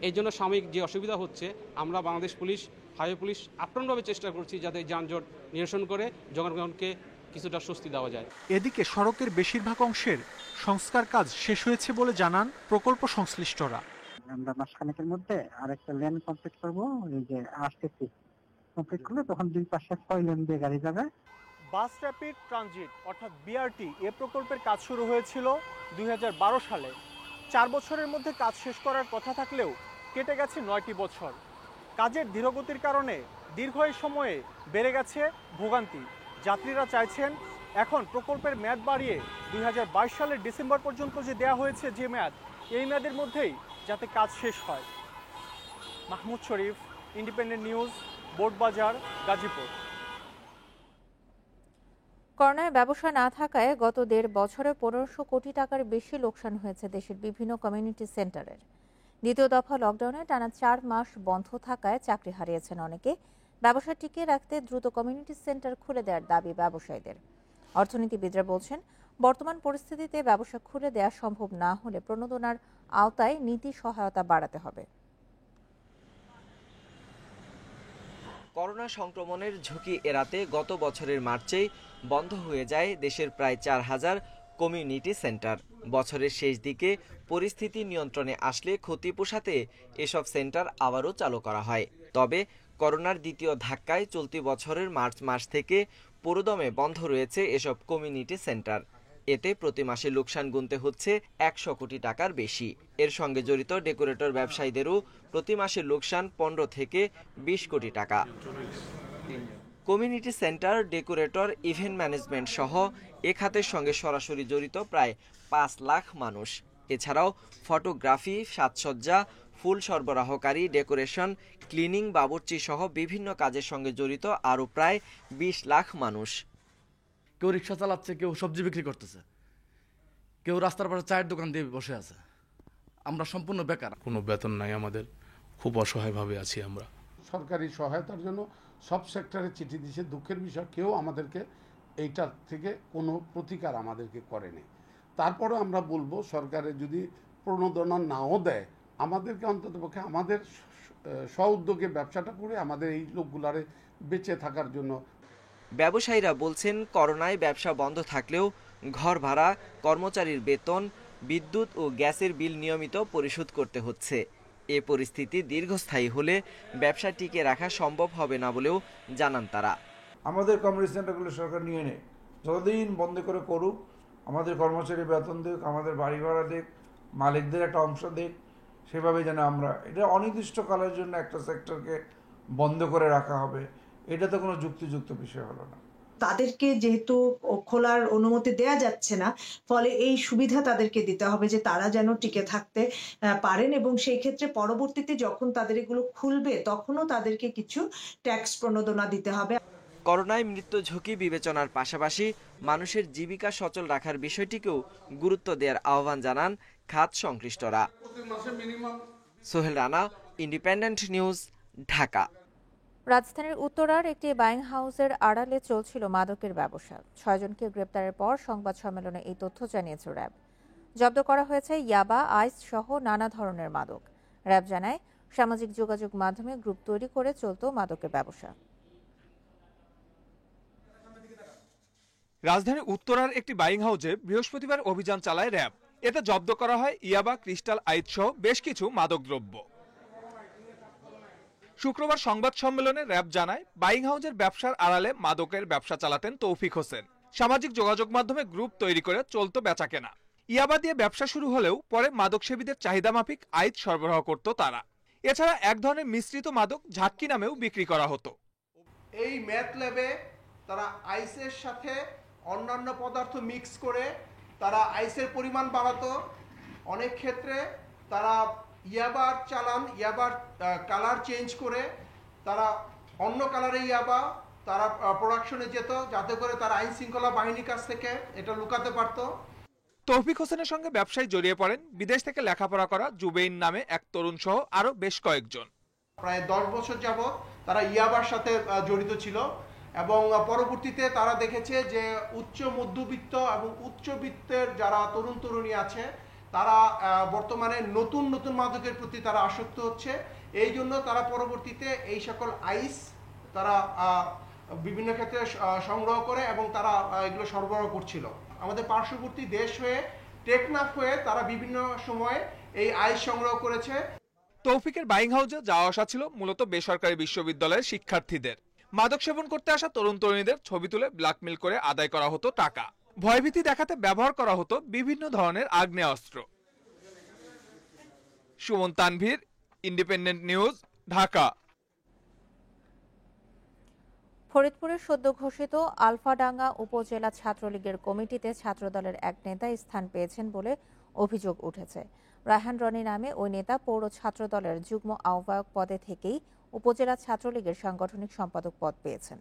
এই জন্য সাময়িক যে অসুবিধা হচ্ছে, আমরা বাংলাদেশ পুলিশ, হাইওয়ে পুলিশ আপ্রাণভাবে চেষ্টা করছি যাতে যানজট নিরসন করে জনগণকে কিছুটা স্বস্তি দেওয়া যায়। এদিকে সড়কের বেশিরভাগ অংশের সংস্কার কাজ শেষ হয়েছে বলে জানান প্রকল্প সংশ্লিষ্টরা। আমরা মাসখানেকের মধ্যে আরেকটা লেন কমপ্লিট করবো, এই যে আসতেছি কমপ্লিট করলে তখন 2 পাশে 6 লেন দিয়ে গাড়ি যাবে। বাস র্যাপিড ট্রানজিট অর্থাৎ বিআরটি এ প্রকল্পের কাজ শুরু হয়েছিল 2012 সালে। 4 বছরের মধ্যে কাজ শেষ করার কথা থাকলেও কেটে গেছে 9টি বছর। কাজের ধীরগতির কারণে দীর্ঘ এই সময়ে বেড়ে গেছে ভোগান্তি। যাত্রীরা চাইছেন এখন প্রকল্পের মেয়াদ বাড়িয়ে 2022 সালের ডিসেম্বর পর্যন্ত যে দেয়া হয়েছে যে মেয়াদ, এই মেয়াদের মধ্যেই যাতে কাজ শেষ হয়। মাহমুদ শরীফ, ইন্ডিপেন্ডেন্ট নিউজ, বোর্ডবাজার, গাজীপুর। করোনায় ব্যবসা না থাকায় গত 1.5 বছরে 1500 কোটি টাকার বেশি লোকসান হয়েছে দেশের বিভিন্ন কমিউনিটি সেন্টারের। দ্বিতীয় দফা লকডাউনে টানা 4 মাস বন্ধ থাকায় চাকরি হারিয়েছেন অনেকে। ব্যবসা টিকিয়ে রাখতে দ্রুত কমিউনিটি সেন্টার খুলে দেওয়ার দাবি ব্যবসায়ীদের। অর্থনীতিবিদরা বলছেন, বর্তমান পরিস্থিতিতে ব্যবসা খুলে দেওয়া সম্ভব না হলে প্রণোদনার আওতায় নীতি সহায়তা বাড়াতে হবে। করোনা সংক্রমণের ঝুঁকি এড়াতে গত বছরের মার্চেই বন্ধ হয়ে যায় দেশের প্রায় 4000 কমিউনিটি সেন্টার। বছরের শেষ দিকে পরিস্থিতি নিয়ন্ত্রণে আসলে ক্ষতি পোষাতে এসব সেন্টার আবারও চালু করা হয়। তবে করোনার দ্বিতীয় ধাক্কায় চলতি বছরের মার্চ মাস থেকে পুরোদমে বন্ধ রয়েছে এসব কমিউনিটি সেন্টার। এতে প্রতি মাসে লোকসান গুনতে হচ্ছে 100 কোটি টাকার বেশি। এর সঙ্গে জড়িত ডেকোরেটর ব্যবসায়ীদেরও প্রতি মাসে লোকসান 15 থেকে 20 কোটি টাকা। Community centre, decorator, event management সহ এ খাতের সঙ্গে সরাসরি জড়িত প্রায় 5 লাখ মানুষ। এছাড়াও ফটোগ্রাফি, সাজসজ্জা, ফুল সরবরাহকারী, ডেকোরেশন, ক্লিনিং, বাবুর্চি সহ বিভিন্ন কাজের সঙ্গে জড়িত আরও প্রায় 20 লাখ মানুষ। কেউ রিক্সা চালাচ্ছে, কেউ সবজি বিক্রি করতেছে, কেউ রাস্তার পাশে চায়ের দোকান দিয়ে বসে আছে। আমরা সম্পূর্ণ বেকার, কোনো বেতন নাই আমাদের, খুব অসহায়ভাবে আছি আমরা। সরকারি সহায়তার জন্য সব সেক্টরে চিঠি দিয়েছে। দুঃখের বিষয় কেউ আমাদেরকে এইটার থেকে কোনো প্রতিকার আমাদেরকে করেনি। তারপরেও আমরা বলবো, সরকারের যদি প্রণোদনা নাও দেয়, আমাদেরকে অন্ততপক্ষে আমাদের স্ব-উদ্যোগে ব্যবসাটা করে আমাদের এই লোকগুলারে বেঁচে থাকার জন্য। ব্যবসায়ীরা বলছেন, করোনায় ব্যবসা বন্ধ থাকলেও ঘর ভাড়া, কর্মচারীর বেতন, বিদ্যুৎ ও গ্যাসের বিল নিয়মিত পরিশোধ করতে হচ্ছে। এ পরিস্থিতি দীর্ঘস্থায়ী হলে ব্যবসা টিকে রাখা সম্ভব হবে না বলেও জানান তারা। আমাদের কমিউনিটি সেন্টারগুলো সরকার নিয়ে নেয়, যতদিন বন্ধ করে করুক, আমাদের কর্মচারী বেতন দিক, আমাদের বাড়ি ভাড়া দিক, মালিকদের একটা অংশ দিক, সেভাবে যেন আমরা এটা অনির্দিষ্টকালের জন্য একটা সেক্টরকে বন্ধ করে রাখা হবে, এটা তো কোনো যুক্তিযুক্ত বিষয় হলো না। তাদেরকে যেহেতু খোলার অনুমতি দেয়া যাচ্ছে না, ফলে এই সুবিধা তাদেরকে দিতে হবে যে তারা যেন টিকে থাকতে পারেন, এবং সেই ক্ষেত্রে পরবর্তীতে যখন তাদের এগুলো খুলবে তখনও তাদেরকে কিছু ট্যাক্স প্রণোদনা দিতে হবে। করোনায় মৃত্যু ঝুঁকি বিবেচনার পাশাপাশি মানুষের জীবিকা সচল রাখার বিষয়টিকেও গুরুত্ব দেওয়ার আহ্বান জানান খাত সংশ্লিষ্টরা। Sohel Rana, independent news, Dhaka. রাজধানীর উত্তরার একটি বাইং হাউসের আড়ালে চলছিল মাদকের ব্যবসা। 6 জনকে গ্রেপ্তারের পর সংবাদ সম্মেলনে এই তথ্য জানিয়েছে র্যাব। জব্দ করা হয়েছে ইয়াবা, আইস সহ নানা ধরনের মাদক। র্যাব জানায়, সামাজিক যোগাযোগ মাধ্যমে গ্রুপ তৈরি করে চলত মাদকের ব্যবসা। রাজধানীর উত্তরার একটি বাইং হাউসে বৃহস্পতিবার অভিযান চালায় র্যাব। এতে জব্দ করা হয় ইয়াবা, ক্রিস্টাল, আইস সহ বেশ কিছু মাদকদ্রব্য। শুক্রবার সংবাদ সম্মেলনে র্যাব জানায়, বাইং হাউসের ব্যবসার আড়ালে মাদকের ব্যবসা চালাতেন তৌফিক হোসেন। সামাজিক যোগাযোগ মাধ্যমে গ্রুপ তৈরি করে চলত বেচাকেনা। ইয়াবা দিয়ে ব্যবসা শুরু হলেও পরে মাদকসেবীদের চাহিদা মাফিক আইস সরবরাহ করত তারা। এছাড়া এক ধরনের মিশ্রিত মাদক ঝাটকি নামেও বিক্রি করা হতো। এই ম্যাথ ল্যাবে তারা আইসের সাথে অন্যান্য পদার্থ মিক্স করে তারা আইসের পরিমাণ বাড়াতো। অনেক ক্ষেত্রে তারা ইয়াবার চালান, ইয়াবার কালার চেঞ্জ করে তারা অন্য কালারে ইয়াবা তারা প্রোডাকশনে যেত, যাতে করে তারা আইন শৃঙ্খলা বাহিনীর কাছ থেকে এটা লুকাতে পারত। তৌফিক হোসেনের সঙ্গে ব্যবসায় জড়িয়ে পড়েন বিদেশ থেকে লেখাপড়া করা জুবেইন নামে এক তরুণ সহ আরো বেশ কয়েকজন। প্রায় 10 বছর যাবৎ তারা ইয়াবার সাথে জড়িত ছিল, এবং পরবর্তীতে তারা দেখেছে যে উচ্চ মধ্যবিত্ত এবং উচ্চবিত্তের যারা তরুণ তরুণী আছে তারা বর্তমানে নতুন নতুন মাদকের প্রতি তারা আসক্ত হচ্ছে। এই জন্য তারা পরবর্তীতে এই সকল আইস তারা বিভিন্ন ক্ষেত্রে সংগ্রহ করে এবং তারা এগুলো সরবরাহ করছিল। আমাদের পার্শ্ববর্তী দেশ হয়ে টেকনাফ হয়ে তারা বিভিন্ন সময়ে এই আইস সংগ্রহ করেছে। তৌফিকের বাইং হাউসে যাওয়া আসা ছিল মূলত বেসরকারি বিশ্ববিদ্যালয়ের শিক্ষার্থীদের। মাদক সেবন করতে আসা তরুণ তরুণীদের ছবি তুলে ব্ল্যাকমেল করে আদায় করা হতো টাকা। ভয়ভীতি দেখাতে ব্যবহার করা হতো বিভিন্ন ধরনের আগ্নেয়াস্ত্র। Suman Tanvir, independent news, Dhaka. ফরিদপুরের সদ্য ঘোষিত আলফাডাঙ্গা উপজেলা ছাত্রলীগের কমিটিতে ছাত্রদলের এক নেতা স্থান পেয়েছেন বলে অভিযোগ উঠেছে। রায়হান রনি নামে ওই নেতা পৌর ছাত্রদলের যুগ্ম আহ্বায়ক পদে থেকেই উপজেলা ছাত্রলীগের সাংগঠনিক সম্পাদক পদ পেয়েছেন।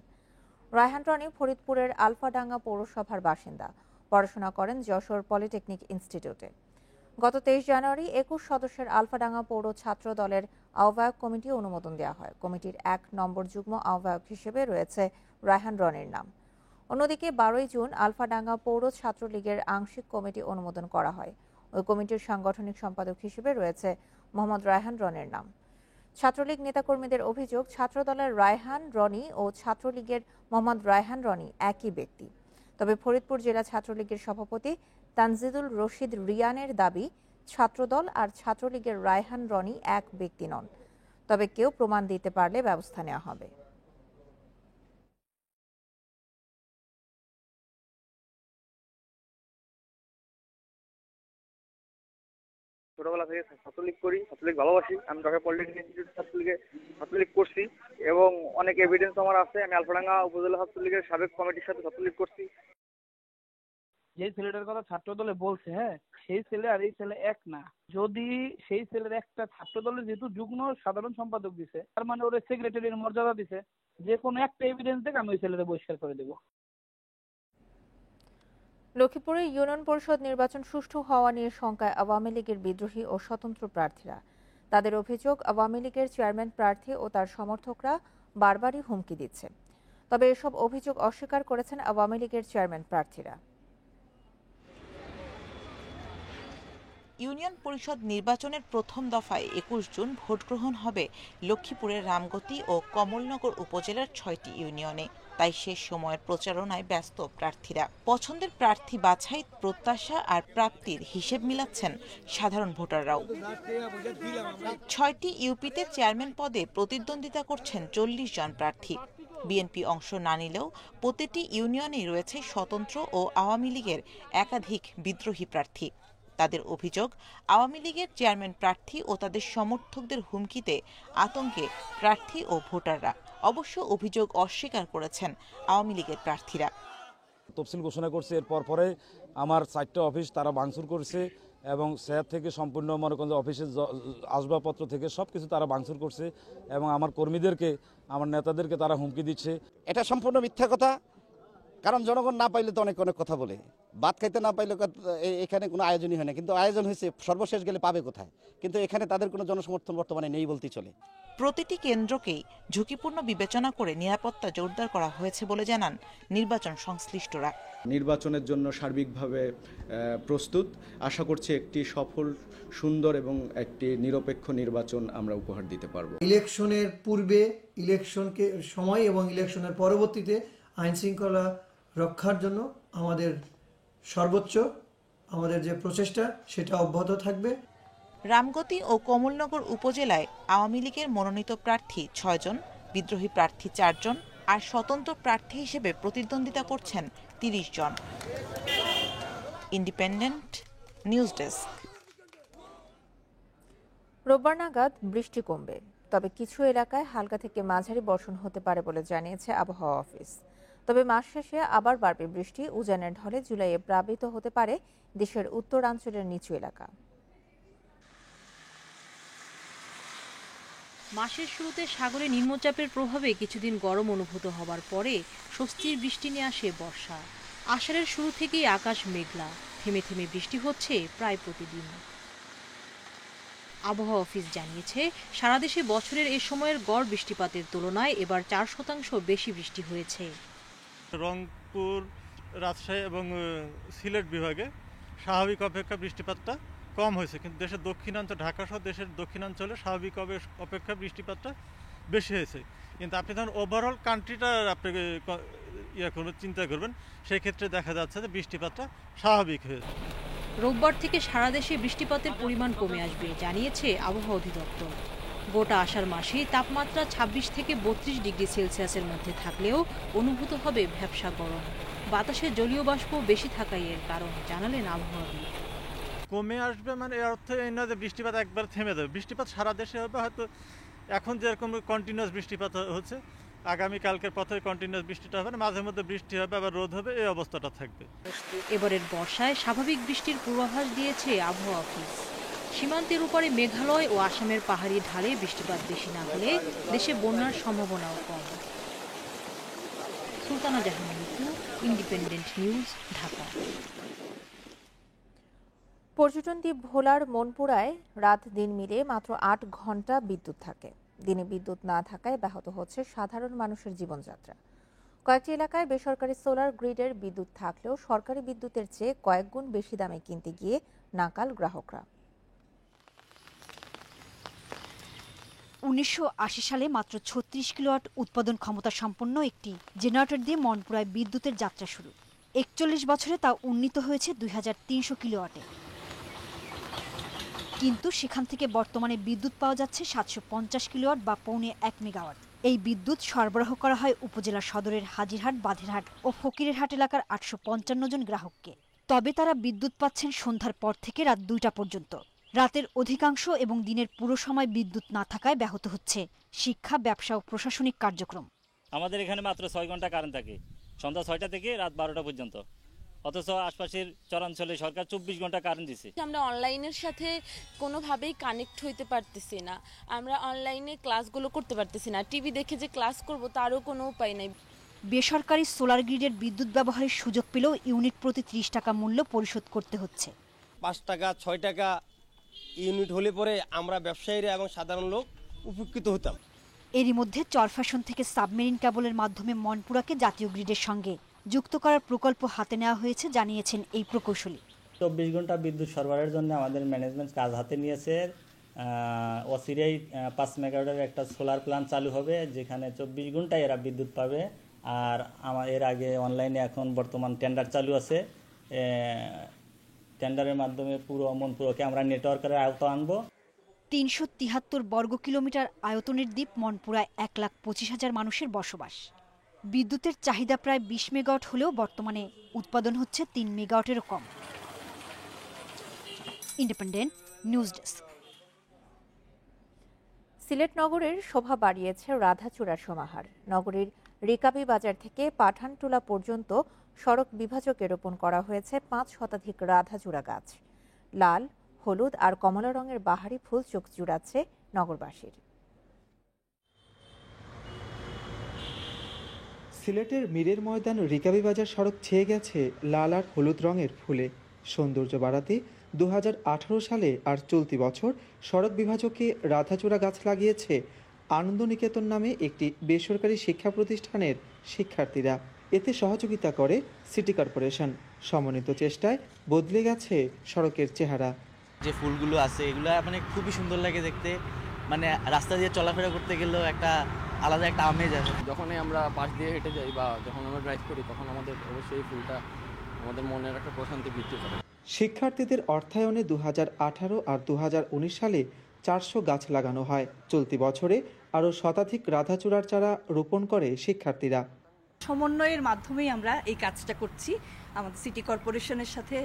রায়হান রনি ফরিদপুরের আলফাডাঙ্গা পৌরসভার বাসিন্দা। পড়াশোনা করেন যশোর পলিটেকনিক ইনস্টিটিউটে। গত 23 জানুয়ারি 21 সদস্যের আলফাডাঙ্গা পৌর ছাত্র দলের আহ্বায়ক কমিটি অনুমোদন দেওয়া হয়। কমিটির 1 নম্বর যুগ্ম আহ্বায়ক হিসেবে রয়েছে রায়হান রনির নাম। অন্যদিকে 12 জুন আলফাডাঙ্গা পৌর ছাত্রলীগের আংশিক কমিটি অনুমোদন করা হয়। ওই কমিটির সাংগঠনিক সম্পাদক হিসেবে রয়েছে মোহাম্মদ রায়হান রনির নাম। ছাত্রলীগ নেতাকর্মীদের অভিযোগ, ছাত্রদলের রায়হান রনি ও ছাত্রলীগের মোহাম্মদ রায়হান রনি একই ব্যক্তি। তবে ফরিদপুর জেলা ছাত্রলীগের সভাপতি তানজিদুল রশিদ রিয়ানের দাবি, ছাত্রদল আর ছাত্রলীগের রায়হান রনি এক ব্যক্তি নন। তবে কেউ প্রমাণ দিতে পারলে ব্যবস্থা নেওয়া হবে। ছোটবেলা থেকে ছাত্রলীগ করি, ছাত্রলীগ ভালোবাসি। আমি ঢাকা পলিটেকনিক ইনস্টিটিউট ছাত্রলীগ করছি এবং অনেক এভিডেন্স আমার আছে। আমি আলফাডাঙ্গা উপজেলা ছাত্রলীগের সাবেক কমিটির সাথে ছাত্রলীগ করছি। যে ছেলেটার কথা ছাত্র দলে বলছে, হ্যাঁ, সেই ছেলে আর এই ছেলে এক না। যদি সেই ছেলের একটা ছাত্র দলের যেহেতু যুগ্ম সাধারণ সম্পাদক দিছে, তার মানে ওর সেক্রেটারির মর্যাদা দিছে, যে কোনো একটা এভিডেন্স দেখে আমি ওই ছেলেটা বহিষ্কার করে দেবো। লক্ষ্মীপুরে ইউনিয়ন পরিষদ নির্বাচন সুষ্ঠু হওয়া নিয়ে শঙ্কায় আওয়ামী লীগের বিদ্রোহী ও স্বতন্ত্র প্রার্থীরা। তাদের অভিযোগ, আওয়ামী লীগের চেয়ারম্যান প্রার্থী ও তার সমর্থকরা বারবারই হুমকি দিচ্ছে। তবে এসব অভিযোগ অস্বীকার করেছেন আওয়ামী লীগের চেয়ারম্যান প্রার্থীরা। ইউনিয়ন পরিষদ নির্বাচনের প্রথম দফায় 21 জুন ভোট গ্রহণ হবে লক্ষ্মীপুরের রামগতি ও কমলনগর উপজেলার 6টি ইউনিয়নে। তাই শেষ সময়ের প্রচারণায় ব্যস্ত প্রার্থীরা। পছন্দের প্রার্থী বাছাই, প্রত্যাশা আর প্রাপ্তির হিসেব মিলাচ্ছেন সাধারণ ভোটাররাও। 6টি ইউপিতে চেয়ারম্যান পদে প্রতিদ্বন্দ্বিতা করছেন 40 জন প্রার্থী। বিএনপি অংশ না নিলেও প্রতিটি ইউনিয়নেই রয়েছে স্বতন্ত্র ও আওয়ামী লীগের একাধিক বিদ্রোহী প্রার্থী। তাদের অভিযোগ, আওয়ামী লীগের চেয়ারম্যান প্রার্থী ও তাদের সমর্থকদের হুমকিতে আতঙ্কে প্রার্থী ও ভোটাররা। অবশ্য অভিযোগ অস্বীকার করেছেন আওয়ামী লীগের প্রার্থীরা। তফসিল ঘোষণা করছে, এরপর পরে আমার 4টা অফিস তারা ভাঙচুর করছে এবং স্যার থেকে সম্পূর্ণ মনে করেন অফিসের আসবাবপত্র থেকে সব কিছু তারা ভাঙচুর করছে এবং আমার কর্মীদেরকে, আমার নেতাদেরকে তারা হুমকি দিচ্ছে। এটা সম্পূর্ণ মিথ্যা কথা, কারণ জনগণ না পাইলে তো অনেক অনেক কথা বলে, ভাত খাইতে না পাইলে এখানে কোনো আয়োজনই হয় না, কিন্তু আয়োজন হয়েছে, সর্বশেষ গেলে পাবে কোথায়? কিন্তু এখানে তাদের কোনো জনসমর্থন বর্তমানে নেই বলতেই চলে। প্রতিটি কেন্দ্রকেই ঝুঁকিপূর্ণ বিবেচনা করে নিরাপত্তা জোরদার করা হয়েছে বলে জানান নির্বাচন সংশ্লিষ্টরা। নির্বাচনের জন্য সার্বিকভাবে প্রস্তুত, আশা করছি একটি সফল, সুন্দর এবং একটি নিরপেক্ষ নির্বাচন আমরা উপহার দিতে পারবো। ইলেকশনের পূর্বে, ইলেকশনকে সময় এবং ইলেকশনের পরবর্তীতে আইন শৃঙ্খলা রক্ষার জন্য আমাদের যে প্রচেষ্টা সেটা অব্যাহত থাকবে। রামগতি ও কমলনগর উপজেলায় আওয়ামী লীগের মনোনীত প্রার্থী 6 জন, বিদ্রোহী প্রার্থী 4 জন আর স্বতন্ত্র প্রার্থী হিসেবে প্রতিদ্বন্দ্বিতা করছেন 30 জন। Independent news desk. রোববার নাগাদ বৃষ্টি কমবে, তবে কিছু এলাকায় হালকা থেকে মাঝারি বর্ষণ হতে পারে বলে জানিয়েছে আবহাওয়া অফিস। তবে মাস শেষে আবার বাড়বে বৃষ্টি। উজানের ঢলে জুলাইয়ে প্লাবিত হতে পারে দেশের উত্তরাঞ্চলের নিচু এলাকা। মাসের শুরুতে সাগরে নিম্নচাপের প্রভাবে কিছুদিন গরম অনুভূত হবার পরে স্বস্তির বৃষ্টি নিয়ে আসে বর্ষা। আষাঢ়ের শুরু থেকেই আকাশ মেঘলা, থেমে থেমে বৃষ্টি হচ্ছে প্রায় প্রতিদিন। আবহাওয়া অফিস জানিয়েছে, সারা দেশে বছরের এ সময়ের গড় বৃষ্টিপাতের তুলনায় এবার 4% বেশি বৃষ্টি হয়েছে। রংপুর, রাজশাহী এবং সিলেট বিভাগে স্বাভাবিক অপেক্ষা বৃষ্টিপাতটা কম হয়েছে, কিন্তু দেশের দক্ষিণাঞ্চল, ঢাকা সহ দেশের দক্ষিণাঞ্চলে স্বাভাবিক অপেক্ষা বৃষ্টিপাতটা বেশি হয়েছে। কিন্তু আপনি যখন ওভারঅল কান্ট্রিটা আপনি চিন্তা করবেন, সেই ক্ষেত্রে দেখা যাচ্ছে যে বৃষ্টিপাতটা স্বাভাবিক হয়েছে। রোববার থেকে সারা দেশে বৃষ্টিপাতের পরিমাণ কমে আসবে জানিয়েছে আবহাওয়া অধিদপ্তর। গোটা আষাঢ় মাসে তাপমাত্রা 26 থেকে 32 ডিগ্রি সেলসিয়াসের মধ্যে থাকলেও অনুভূত হবে ভ্যাপসা গরম। বাতাসে জলীয় বাষ্প বেশি থাকাই এর কারণ, জানালেন আবহাওয়াবিদ। কমে আসবে মানে এর অর্থ এই না যে বৃষ্টিপাত একবার থেমে যাবে। বৃষ্টিপাত সারা দেশে হবে, হয়তো এখন যেরকম কন্টিনিউয়াস বৃষ্টিপাত হচ্ছে, আগামীকালকের পথে কন্টিনিউয়াস বৃষ্টিটা হবে না, মাঝে মধ্যে বৃষ্টি হবে আবার রোদ হবে, এই অবস্থাটা থাকবে। এবারের বর্ষায় স্বাভাবিক বৃষ্টির পূর্বাভাস দিয়েছে আবহাওয়া অফিস। সীমান্তের উপরে মেঘালয় ও আসামের পাহাড়ি ঢালে বৃষ্টিপাত বেশি না হলে দেশে বন্যার সম্ভাবনাও কম। সুলতানা জাহান মিতু, ইন্ডিপেন্ডেন্ট নিউজ, ঢাকা। পর্যটন দ্বীপ ভোলার মনপুরায় রাত দিন মিলে মাত্র 8 ঘন্টা বিদ্যুৎ থাকে। দিনে বিদ্যুৎ না থাকায় ব্যাহত হচ্ছে সাধারণ মানুষের জীবনযাত্রা। কয়েকটি এলাকায় বেসরকারি সোলার গ্রিডের বিদ্যুৎ থাকলেও সরকারি বিদ্যুতের চেয়ে কয়েক গুণ বেশি দামে কিনতে গিয়ে নাকাল গ্রাহকরা। 1980 সালে মাত্র 36 কিলোওয়াট উৎপাদন ক্ষমতা সম্পন্ন একটি জেনারেটর দিয়ে মনপুরায় বিদ্যুতের যাত্রা শুরু। 41 বছরে তা উন্নীত হয়েছে 2300 কিলোওয়াটে। কিন্তু সেখান থেকে বর্তমানে বিদ্যুৎ পাওয়া যাচ্ছে 750 কিলোওয়াট বা পৌনে 1 মেগাওয়াট। এই বিদ্যুৎ সরবরাহ করা হয় উপজেলা সদরের হাজিরহাট, বাধেরহাট ও ফকিরেরহাট এলাকার 855 জন গ্রাহককে। তবে তারা বিদ্যুৎ পাচ্ছেন সন্ধ্যার পর থেকে রাত 2টা পর্যন্ত। রাতের অধিকাংশ এবং দিনের পুরো সময় বিদ্যুৎ না থাকায় ব্যাহত হচ্ছে শিক্ষা, ব্যবসা ও প্রশাসনিক কার্যক্রম। আমাদের এখানে মাত্র 6 ঘন্টা কারেন্ট থাকে, সন্ধ্যা 6টা থেকে রাত 12টা পর্যন্ত। অথচ আশপাশের চরাঞ্চলে সরকার 24 ঘন্টা কারেন্ট দিচ্ছে। আমরা অনলাইনের সাথে কোনোভাবেই কানেক্ট হইতে পারতেছি না, আমরা অনলাইনে ক্লাসগুলো করতে পারতেছি না, টিভি দেখে যে ক্লাস করব তারও কোনো উপায় নাই। বেসরকারি সোলার গ্রিডের বিদ্যুৎ ব্যবহারের সুযোগ পেলেও ইউনিট প্রতি 30 টাকা মূল্য পরিশোধ করতে হচ্ছে। 5 টাকা 6 টাকা ইউনিট হলে পরে আমরা ব্যবসায়ীরা এবং সাধারণ লোক উপকৃত হতাম। এরই মধ্যে চরফ্যাশন থেকে সাবমেরিন কেবলের মাধ্যমে মনপুরাকে জাতীয় গ্রিডের সঙ্গে যুক্ত করার প্রকল্প হাতে নেওয়া হয়েছে জানিয়েছেন এই প্রকৌশলী। 24 ঘন্টা বিদ্যুৎ সরবরাহের জন্য আমাদের ম্যানেজমেন্ট কাজ হাতে নিয়েছে। অচিরেই 5 মেগাওয়াটের একটা সোলার প্ল্যান্ট চালু হবে, যেখানে 24 ঘন্টায় এরা বিদ্যুৎ পাবে। আর এর আগে অনলাইনে এখন বর্তমান টেন্ডার চালু আছে, টেন্ডারের মাধ্যমে পুরো মনপুরাকে আমরা নেটওয়ার্কের আওতায় আনবো। 373 বর্গ কিলোমিটার আয়তনের দ্বীপ মনপুরায় 1,25,000 মানুষের বসবাস। বিদ্যুতের চাহিদা প্রায় 20 মেগাওয়াট হলেও বর্তমানে উৎপাদন হচ্ছে 3 মেগাওয়াটেরও কম। Independent news desk. সিলেট নগরের শোভা বাড়িয়েছে রাধাচূড়ার সমাহার। নগরীর রিকাবি বাজার থেকে পাঠানটুলা পর্যন্ত সড়ক বিভাজকে রোপণ করা হয়েছে 5 শতাধিক রাধাচূড়া গাছ। লাল, হলুদ আর কমলা রঙের বাহারি ফুল চোখ জুড়াচ্ছে নগরবাসীর। সিলেটের মীরের ময়দান রিকাবি বাজার সড়ক ছেয়ে গেছে লাল আর হলুদ রঙের ফুলে। সৌন্দর্য বাড়াতে 2018 সালে আর চলতি বছর সড়ক বিভাজকে রাধাচূড়া গাছ লাগিয়েছে আনন্দনিকেতন নামে একটি বেসরকারি শিক্ষা প্রতিষ্ঠানের শিক্ষার্থীরা। এতে সহযোগিতা করে সিটি কর্পোরেশন। সমন্বিত চেষ্টায় বদলে গেছে সড়কের চেহারা। যে ফুলগুলো আছে এগুলো মানে খুবই সুন্দর লাগে দেখতে, মানে রাস্তা দিয়ে চলাফেরা করতে গেলেও একটা আলাদা একটা আমেজ আছে। যখনই আমরা পাশ দিয়ে হেঁটে যাই বা যখন আমরা ড্রাইভ করি তখন আমাদের অবশ্যই এই ফুলটা আমাদের মনের একটা প্রশান্তি বৃদ্ধি করে। শিক্ষার্থীদের অর্থায়নে 2018 আর 2019 সালে 400 গাছ লাগানো হয়। চলতি বছরে আরও শতাধিক রাধাচূড়ার চারা রোপণ করে শিক্ষার্থীরা। সমন্বয়ের মাধ্যমেই আমরা এই কাজটা করছি। আমাদের সিটি কর্পোরেশনের সাথে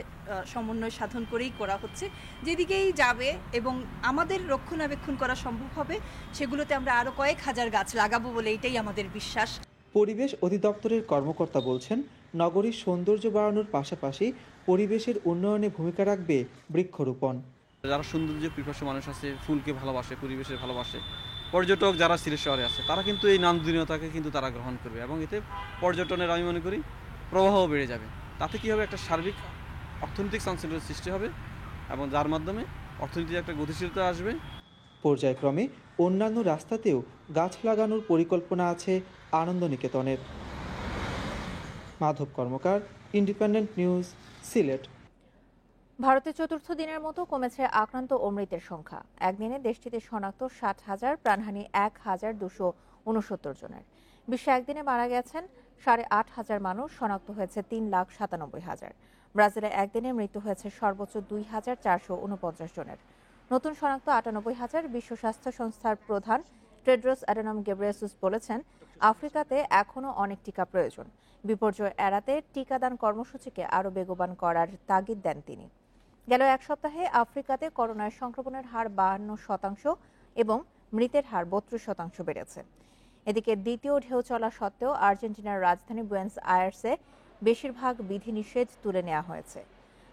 সমন্বয় সাধন করেই করা হচ্ছে। যেদিকেই যাবে এবং আমাদের রক্ষণাবেক্ষণ করা সম্ভব হবে সেগুলোতে আমরা আরও কয়েক হাজার গাছ লাগাবো বলে এটাই আমাদের বিশ্বাস। পরিবেশ অধিদপ্তরের কর্মকর্তা বলছেন, নগরীর সৌন্দর্য বাড়ানোর পাশাপাশি পরিবেশের উন্নয়নে ভূমিকা রাখবে বৃক্ষরোপণ। যারা সৌন্দর্য পিপাসু মানুষ আছে, ফুলকে ভালোবাসে, পরিবেশের ভালোবাসে, পর্যটক যারা সিলেট শহরে আছে তারা কিন্তু এই নান্দনীয়তাকে কিন্তু তারা গ্রহণ করবে এবং এতে পর্যটনের আমি মনে করি প্রবাহ বেড়ে যাবে। তাতে কী হবে, একটা সার্বিক অর্থনৈতিক চাঞ্চল্যের সৃষ্টি হবে এবং যার মাধ্যমে অর্থনীতির একটা গতিশীলতা আসবে। পর্যায়ক্রমে অন্যান্য রাস্তাতেও গাছ লাগানোর পরিকল্পনা আছে আনন্দনিকেতনের। মাধব কর্মকার, ইন্ডিপেন্ডেন্ট নিউজ, সিলেট। ভারতে চতুর্থ দিনের মতো কমেছে আক্রান্ত ও মৃতের সংখ্যা। একদিনে দেশটিতে শনাক্ত 60,000, প্রাণহানি 1,269 জনের। বিশ্বে একদিনে মারা গেছেন 8,500 মানুষ, শনাক্ত হয়েছে 3,97,000। ব্রাজিলে একদিনে মৃত্যু হয়েছে সর্বোচ্চ 2,449 জনের। নতুন শনাক্ত 98,000। বিশ্ব স্বাস্থ্য সংস্থার প্রধান টেড্রোস অ্যাডানম গেব্রেয়েসুস বলেছেন, আফ্রিকাতে এখনও অনেক টিকা প্রয়োজন। বিপর্যয় এড়াতে টিকাদান কর্মসূচিকে আরও বেগবান করার তাগিদ দেন তিনি। গেল এক সপ্তাহে আফ্রিকাতে করোনার সংক্রমণের হার 52% এবং মৃতের হার 32% বেড়েছে। এদিকে দ্বিতীয় ঢেউ চলা সত্ত্বেও আর্জেন্টিনার রাজধানী বুয়েন্স আয়ার্সে বেশিরভাগ বিধিনিষেধ তুলে নেওয়া হয়েছে।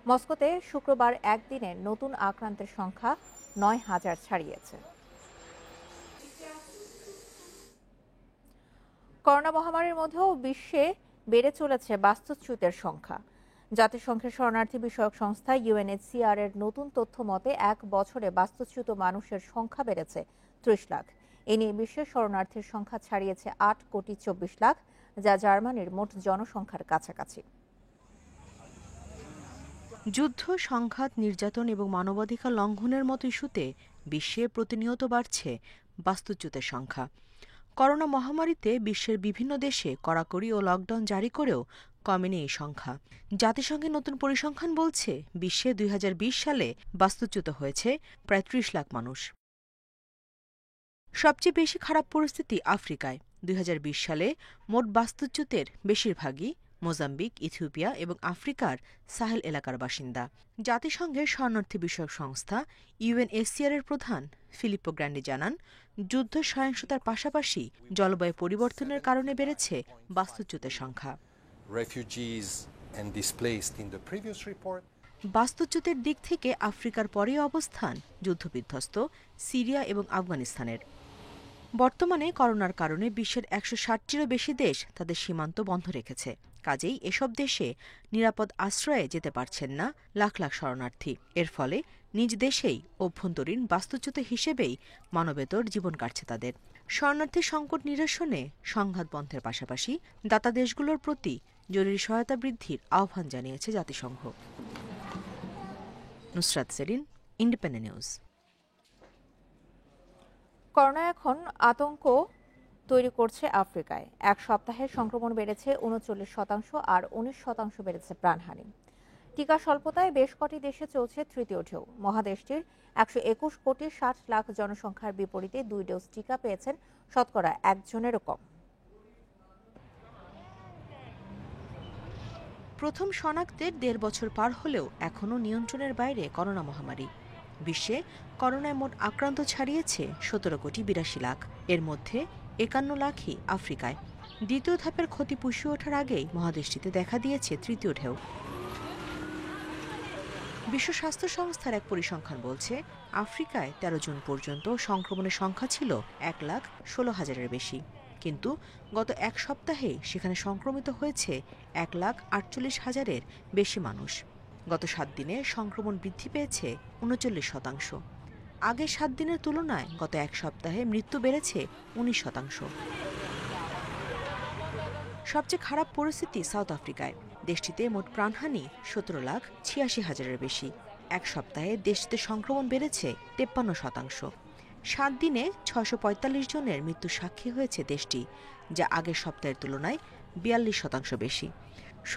মস্কোতে শুক্রবার একদিনে নতুন আক্রান্তের সংখ্যা 9,000 ছাড়িয়েছে। করোনা মহামারীর মধ্যেও বিশ্বে বেড়ে চলেছে বাস্তুচ্যুতের সংখ্যা। জাতিসংঘের শরণার্থী বিষয়ক সংস্থা UNHCR এর নতুন তথ্য মতে 1 বছরে বাস্তুচ্যুত মানুষের সংখ্যা বেড়েছে 30 লাখ। এ নিয়ে বিশ্বে শরণার্থীর সংখ্যা ছাড়িয়েছে 8,24 লাখ, যা জার্মানির মোট জনসংখ্যার কাছাকাছি। যুদ্ধ, সংঘাত, নির্যাতন এবং মানবাধিকার লঙ্ঘনের মতো ইস্যুতে বিশ্বে প্রতিনিয়ত বাড়ছে বাস্তুচ্যুতের সংখ্যা। করোনা মহামারীতে বিশ্বের বিভিন্ন দেশে কড়াকড়ি ও লকডাউন জারি করেও কমেনি এই সংখ্যা। জাতিসংঘের নতুন পরিসংখ্যান বলছে, বিশ্বে 2020 সালে বাস্তুচ্যুত হয়েছে প্রায় 30 লাখ মানুষ। সবচেয়ে বেশি খারাপ পরিস্থিতি আফ্রিকায়। 2020 সালে মোট বাস্তুচ্যুতের বেশিরভাগই মোজাম্বিক, ইথিওপিয়া এবং আফ্রিকার সাহেল এলাকার বাসিন্দা। জাতিসংঘের শরণার্থী বিষয়ক সংস্থা UNHCR এর প্রধান ফিলিপ্পো গ্র্যান্ডি জানান, যুদ্ধ, সহিংসতার পাশাপাশি জলবায়ু পরিবর্তনের কারণে বেড়েছে বাস্তুচ্যুতের সংখ্যা। বাস্তুচ্যুতের দিক থেকে আফ্রিকার পরেই অবস্থান যুদ্ধবিধ্বস্ত সিরিয়া এবং আফগানিস্তানের। বর্তমানে করোনার কারণে বিশ্বের 160টিরও বেশি দেশ তাদের সীমান্ত বন্ধ রেখেছে। কাজেই এসব দেশে নিরাপদ আশ্রয়ে যেতে পারছেন না লাখ লাখ শরণার্থী। এর ফলে নিজ দেশেই অভ্যন্তরীণ বাস্তুচ্যুত হিসেবেই মানবেতর জীবন কাটছে তাদের। শরণার্থী সংকট নিরসনে সংঘাত বন্ধের পাশাপাশি দাতা দেশগুলোর প্রতি জরুরি সহায়তা বৃদ্ধির আহ্বান জানিয়েছে জাতিসংঘ। Nusrat Serin, independent news. Corona এখন আতঙ্ক তৈরি করছে আফ্রিকায়। এক সপ্তাহে সংক্রমণ বেড়েছে 39% আর 19% বেড়েছে প্রাণহানি। টিকা স্বল্পতায় বেশ কটি দেশে চলছে তৃতীয় ঢেউ। মহাদেশটির 121 কোটি 60 লাখ জনসংখ্যার বিপরীতে 2 ডোজ টিকা পেয়েছেন শতকরা 1 জনেরও কম। প্রথম শনাক্তের 1.5 বছর পার হলেও এখনও নিয়ন্ত্রণের বাইরে করোনা মহামারী। বিশ্বে করোনায় মোট আক্রান্ত ছাড়িয়েছে 17,82,00,000। এর মধ্যে 51 লাখই আফ্রিকায়। দ্বিতীয় ধাপের ক্ষতি পুষিয়ে ওঠার আগেই মহাদেশটিতে দেখা দিয়েছে তৃতীয় ঢেউ। বিশ্ব স্বাস্থ্য সংস্থার এক পরিসংখ্যান বলছে, আফ্রিকায় 13 জুন পর্যন্ত সংক্রমণের সংখ্যা ছিল 1,16,000-এর বেশি। কিন্তু গত এক সপ্তাহে সেখানে সংক্রমিত হয়েছে 1,48,000-এর বেশি মানুষ। গত 7 দিনে সংক্রমণ বৃদ্ধি পেয়েছে 39%। আগের 7 দিনের তুলনায় গত এক সপ্তাহে মৃত্যু বেড়েছে 19%। সবচেয়ে খারাপ পরিস্থিতি সাউথ আফ্রিকায়। দেশটিতে মোট প্রাণহানি 17,86,000-এর বেশি। এক সপ্তাহে দেশটিতে সংক্রমণ বেড়েছে 53%। 7 দিনে 645 জনের মৃত্যুর সাক্ষী হয়েছে দেশটি, যা আগের সপ্তাহের তুলনায় 42% বেশি।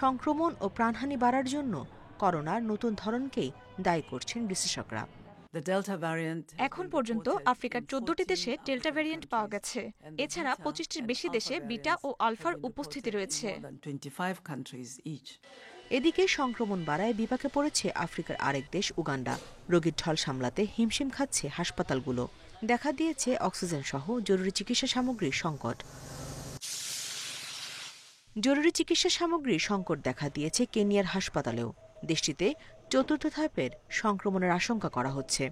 সংক্রমণ ও প্রাণহানি বাড়ার জন্য করোনার নতুন ধরনকেই দায়ী করছেন বিশেষজ্ঞরা। এখন পর্যন্ত আফ্রিকার 14টি দেশে ডেল্টা ভ্যারিয়েন্ট পাওয়া গেছে। এছাড়া 25টির বেশি দেশে বিটা ও আলফার উপস্থিতি রয়েছে। এদিকে সংক্রমণ বাড়ায় বিপাকে পড়েছে আফ্রিকার আরেক দেশ উগান্ডা। রোগীর ঢল সামলাতে হিমশিম খাচ্ছে হাসপাতালগুলো। দেখা দিয়েছে অক্সিজেন সহ জরুরি চিকিৎসা সামগ্রীর সংকট। জরুরি চিকিৎসা সামগ্রীর সংকট দেখা দিয়েছে কেনিয়ার হাসপাতালেও। দেশটিতে 4র্থ ধাপের সংক্রমণের আশঙ্কা করা হচ্ছে।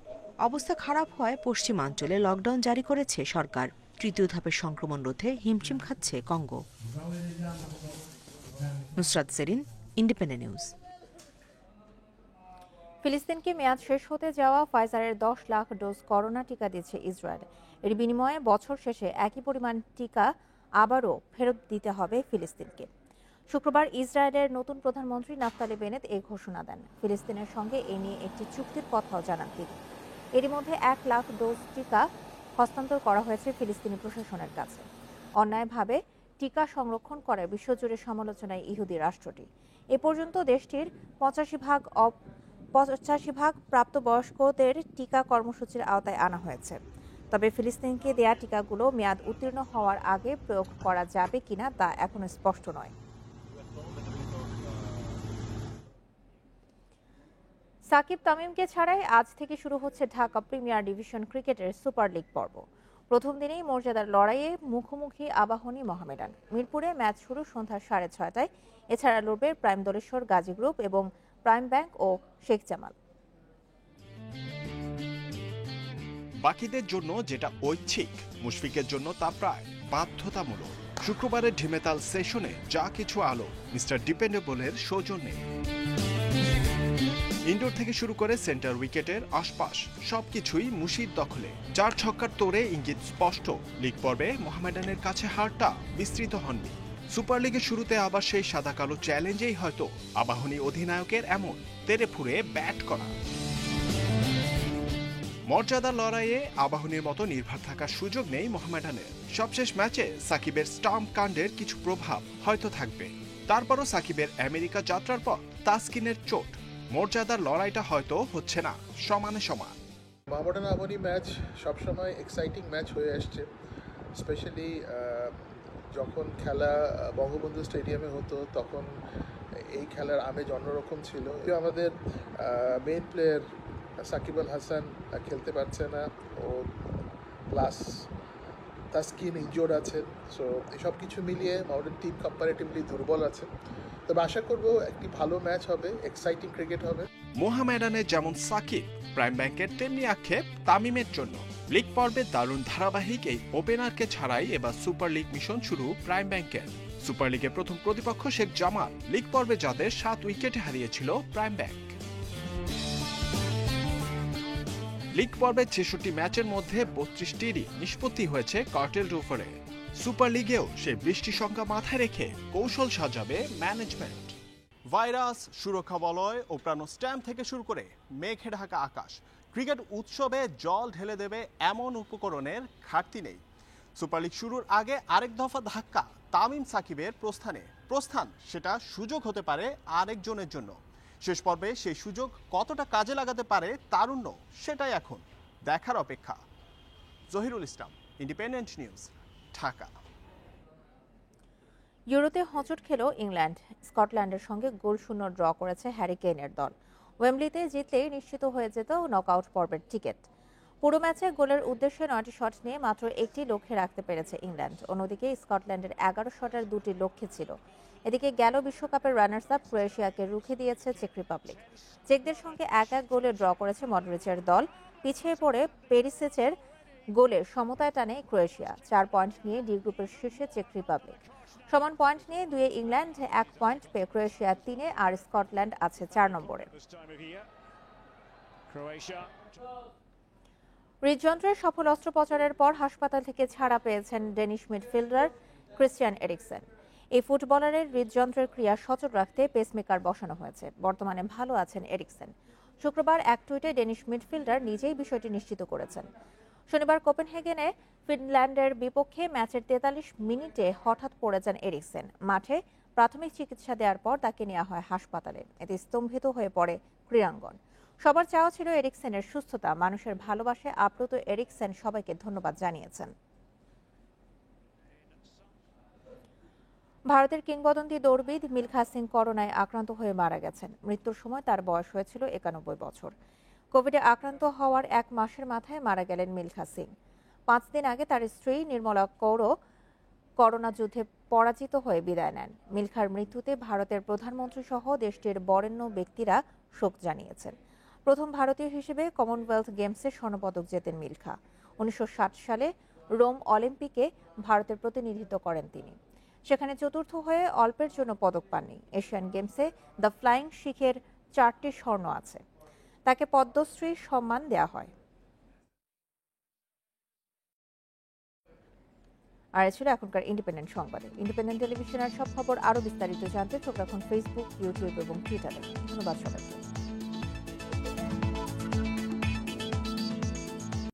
অবস্থা খারাপ হওয়ায় পশ্চিমাঞ্চলে লকডাউন জারি করেছে সরকার। 3য় ধাপের সংক্রমণ রোধে হিমশিম খাচ্ছে Congo. Nusrat Serin, independent news. ফিলিস্তিনকে মেয়াদ শেষ হতে যাওয়া ফাইজারের 10 লাখ ডোজ করোনা টিকা দিচ্ছে ইসরায়েল। এর বিনিময়ে বছর শেষে একই পরিমাণ টিকা আবারও ফেরত দিতে হবে ফিলিস্তিনকে। শুক্রবার ইসরায়েলের নতুন প্রধানমন্ত্রী নাফতালি বেনেট এই ঘোষণা দেন। ফিলিস্তিনের সঙ্গে এ নিয়ে একটি চুক্তির কথাও জানান তিনি। এরই মধ্যে 1 লাখ ডোজ টিকা হস্তান্তর করা হয়েছে ফিলিস্তিনি প্রশাসনের কাছে। অন্যায়ভাবে টিকা সংরক্ষণ করে বিশ্বজুড়ে সমালোচনায় ইহুদি রাষ্ট্রটি। এ পর্যন্ত দেশটির 85% প্রাপ্তবয়স্কদের টিকা কর্মসূচির আওতায় আনা হয়েছে। তবে ফিলিস্তিনকে দেয়া টিকাগুলো মেয়াদ উত্তীর্ণ হওয়ার আগে প্রয়োগ করা যাবে কিনা তা এখনো স্পষ্ট নয়। সাকিব তামিমকে ছাড়াই আজ থেকে শুরু হচ্ছে ঢাকা প্রিমিয়ার ডিভিশন ক্রিকেটের সুপার লিগ পর্ব। প্রথম দিনেই মর্যাদার লড়াইয়ে মুখোমুখি আবাহনী মোহামেডান। মিরপুরে ম্যাচ শুরু সন্ধ্যা 6:30টায়। এছাড়া লড়বে প্রাইম দলেশ্বর, গাজী গ্রুপ এবং প্রাইম ব্যাংক ও শেখ জামাল। বাকিদের জন্য যেটা ঐচ্ছিক, মুশফিকের জন্য তা প্রায় বাধ্যতামূলক। শুক্রবারের ঢিমেতাল সেশনে যা কিছু আলো মিস্টার ডিপেন্ডেবলের সৌজন্যে। ইনডোর থেকে শুরু করে সেন্টার উইকেটের আশপাশ সবকিছুই মুশির দখলে। 4 ছক্কার তোড়ে ইঙ্গিত স্পষ্ট, লিগ পর্বে মোহামেডানের কাছে হারটা বিস্তৃত হননি। সুপার লিগের শুরুতে আবার সেই সাদা কালো চ্যালেঞ্জেই হয়তো আবাহনী অধিনায়কের এমন তেরে ফুরে ব্যাট করা। মর্যাদার লড়াইয়ে আবাহনীর মতো নির্ভর থাকার সুযোগ নেই মোহামেডানের। সবশেষ ম্যাচে সাকিবের স্টাম্প কাণ্ডের কিছু প্রভাব হয়তো থাকবে। তারপরও সাকিবের আমেরিকা যাত্রার পর তাসকিনের চোট, মর্যাদার লড়াইটা হয়তো হচ্ছে না সমানে সমান। মোহামেডান আবাহনী ম্যাচ সবসময় এক্সাইটিং ম্যাচ হয়ে আসছে, স্পেশালি যখন খেলা বঙ্গবন্ধু স্টেডিয়ামে হতো তখন এই খেলার আমেজ অন্যরকম ছিল। আমাদের মেইন প্লেয়ার সাকিব আল হাসান খেলতে পারছে না, ও প্লাস তাসকিন ইনজোর্ড আছে। সো এসব কিছু মিলিয়ে আমাদের টিম কম্পারেটিভলি দুর্বল আছে। তবে আশা করবো একটি ভালো ম্যাচ হবে, এক্সাইটিং ক্রিকেট হবে। মোহামেডানের যেমন সাকিব, প্রাইম ব্যাংকের তেমনি আক্ষেপ তামিমের জন্য। লিগ পর্বে দারুণ ধারাবাহিক এই ওপেনারকে ছাড়াই এবার সুপার লিগ মিশন শুরু প্রাইম ব্যাংকের। সুপার লিগের প্রথম প্রতিপক্ষ শেখ জামাল, লিগ পর্বে যাদের 7 উইকেটে হারিয়েছিল প্রাইম ব্যাংক। লিগ পর্বে 66 ম্যাচের মধ্যে 32টিরই নিষ্পত্তি হয়েছে কার্টেল রুফারে। সুপার লিগেও সে বৃষ্টি সংখ্যা মাথায় রেখে কৌশল সাজাবে ম্যানেজমেন্ট। ভাইরাস, সুরক্ষা বলয় ও প্রাণস্ট্যাম্প থেকে শুরু করে মেঘে ঢাকা আকাশ, ক্রিকেট উৎসবে জল ঢেলে দেবে এমন উপকরণের ঘাটতি নেই। সুপার লিগ শুরুর আগে আরেক দফা ধাক্কা তামিম সাকিবের প্রস্থান সেটা সুযোগ হতে পারে আরেকজনের জন্য। শেষ পর্বে সেই সুযোগ কতটা কাজে লাগাতে পারে তারুণ্য, সেটাই এখন দেখার অপেক্ষা। জহিরুল ইসলাম, ইন্ডিপেন্ডেন্ট নিউজ, ঢাকা। ইউরোতে হোঁচট খেল ইংল্যান্ড। স্কটল্যান্ডের সঙ্গে গোলশূন্য ড্র করেছে হ্যারি কেইনের দল। ওয়েম্বলিতে জিতলেই নিশ্চিত হয়ে যেত নকআউট পর্বের টিকিট। পুরো ম্যাচে গোলের উদ্দেশ্যে 9টি শট নিয়ে মাত্র একটি লক্ষ্যে রাখতে পেরেছে ইংল্যান্ড। অন্যদিকে স্কটল্যান্ডের 11 শটের 2টি লক্ষ্যে ছিল। এদিকে গেল বিশ্বকাপের রানার্স আপ ক্রোয়েশিয়াকে রুখে দিয়েছে চেক রিপাবলিক। চেকদের সঙ্গে 1-1 গোলে ড্র করেছে মডরিচের দল। পিছিয়ে পড়ে পেরিসিচের গোলের সমতায় টানে ক্রোয়েশিয়া। 4 পয়েন্ট নিয়ে ডি গ্রুপের শীর্ষে চেক রিপাবলিক। সমান পয়েন্ট নিয়ে 2-এ ইংল্যান্ড, 1 পয়েন্ট পেয়ে ক্রোয়েশিয়া 3-এ, আর স্কটল্যান্ড আছে 4 নম্বরে। হৃদযন্ত্রের সফল অস্ত্রোপচারের পর হাসপাতাল থেকে ছাড়া পেয়েছেন ডেনিশ মিডফিল্ডার ক্রিস্টিয়ান এরিকসেন। এই ফুটবলারের হৃদযন্ত্রের ক্রিয়া সচল রাখতে পেসমেকার বসানো হয়েছে। বর্তমানে ভালো আছেন এরিকসেন। শুক্রবার এক টুইটে ডেনিশ মিডফিল্ডার নিজেই বিষয়টি নিশ্চিত করেছেন। শনিবার কোপেনহেগেনে ফিনল্যান্ডের বিপক্ষে ম্যাচের 43 মিনিটে হঠাৎ পড়ে যান এরিকসেন। মাঠে প্রাথমিক চিকিৎসা দেওয়ার পর তাকে নেওয়া হয় হাসপাতালে। এতে স্তম্ভিত হয়ে পড়ে ক্রীড়াঙ্গন। সবার চাওয়া ছিল এরিকসেনের সুস্থতা। মানুষের ভালোবাসায় আপ্লুত এরিকসেন সবাইকে ধন্যবাদ জানিয়েছেন। ভারতের কিংবদন্তি দৌড়বিদ মিলখা সিং করোনায় আক্রান্ত হয়ে মারা গেছেন। মৃত্যুর সময় তার বয়স হয়েছিল 91 বছর। কোভিডে আক্রান্ত হওয়ার 1 মাসের মাথায় মারা গেলেন মিলখা সিং। 5 দিন আগে তার স্ত্রী নির্মলা কৌরও করোনা যুদ্ধে পরাজিত হয়ে বিদায় নেন। মিলখার মৃত্যুতে ভারতের প্রধানমন্ত্রী সহ দেশটির বরেণ্য ব্যক্তিরা শোক জানিয়েছেন। প্রথম ভারতীয় হিসেবে কমনওয়েলথ গেমসে স্বর্ণপদক জেতেন মিলখা। 1960 সালে রোম অলিম্পিকে ভারতের প্রতিনিধিত্ব করেন তিনি। সেখানে চতুর্থ হয়ে অল্পের জন্য পদক পাননি। এশিয়ান গেমসে দ্য ফ্লাইং শিখের 4টি স্বর্ণ আছে। তাকে পদ্মশ্রী সম্মান দেওয়া হয়। আর ছিল এখনকার ইন্ডিপেন্ডেন্ট সংবাদে। ইন্ডিপেন্ডেন্ট টেলিভিশনের সব খবর আরও বিস্তারিত জানতে চোখ রাখুন ফেসবুক, ইউটিউব এবং টুইটারে। ধন্যবাদ সবাইকে।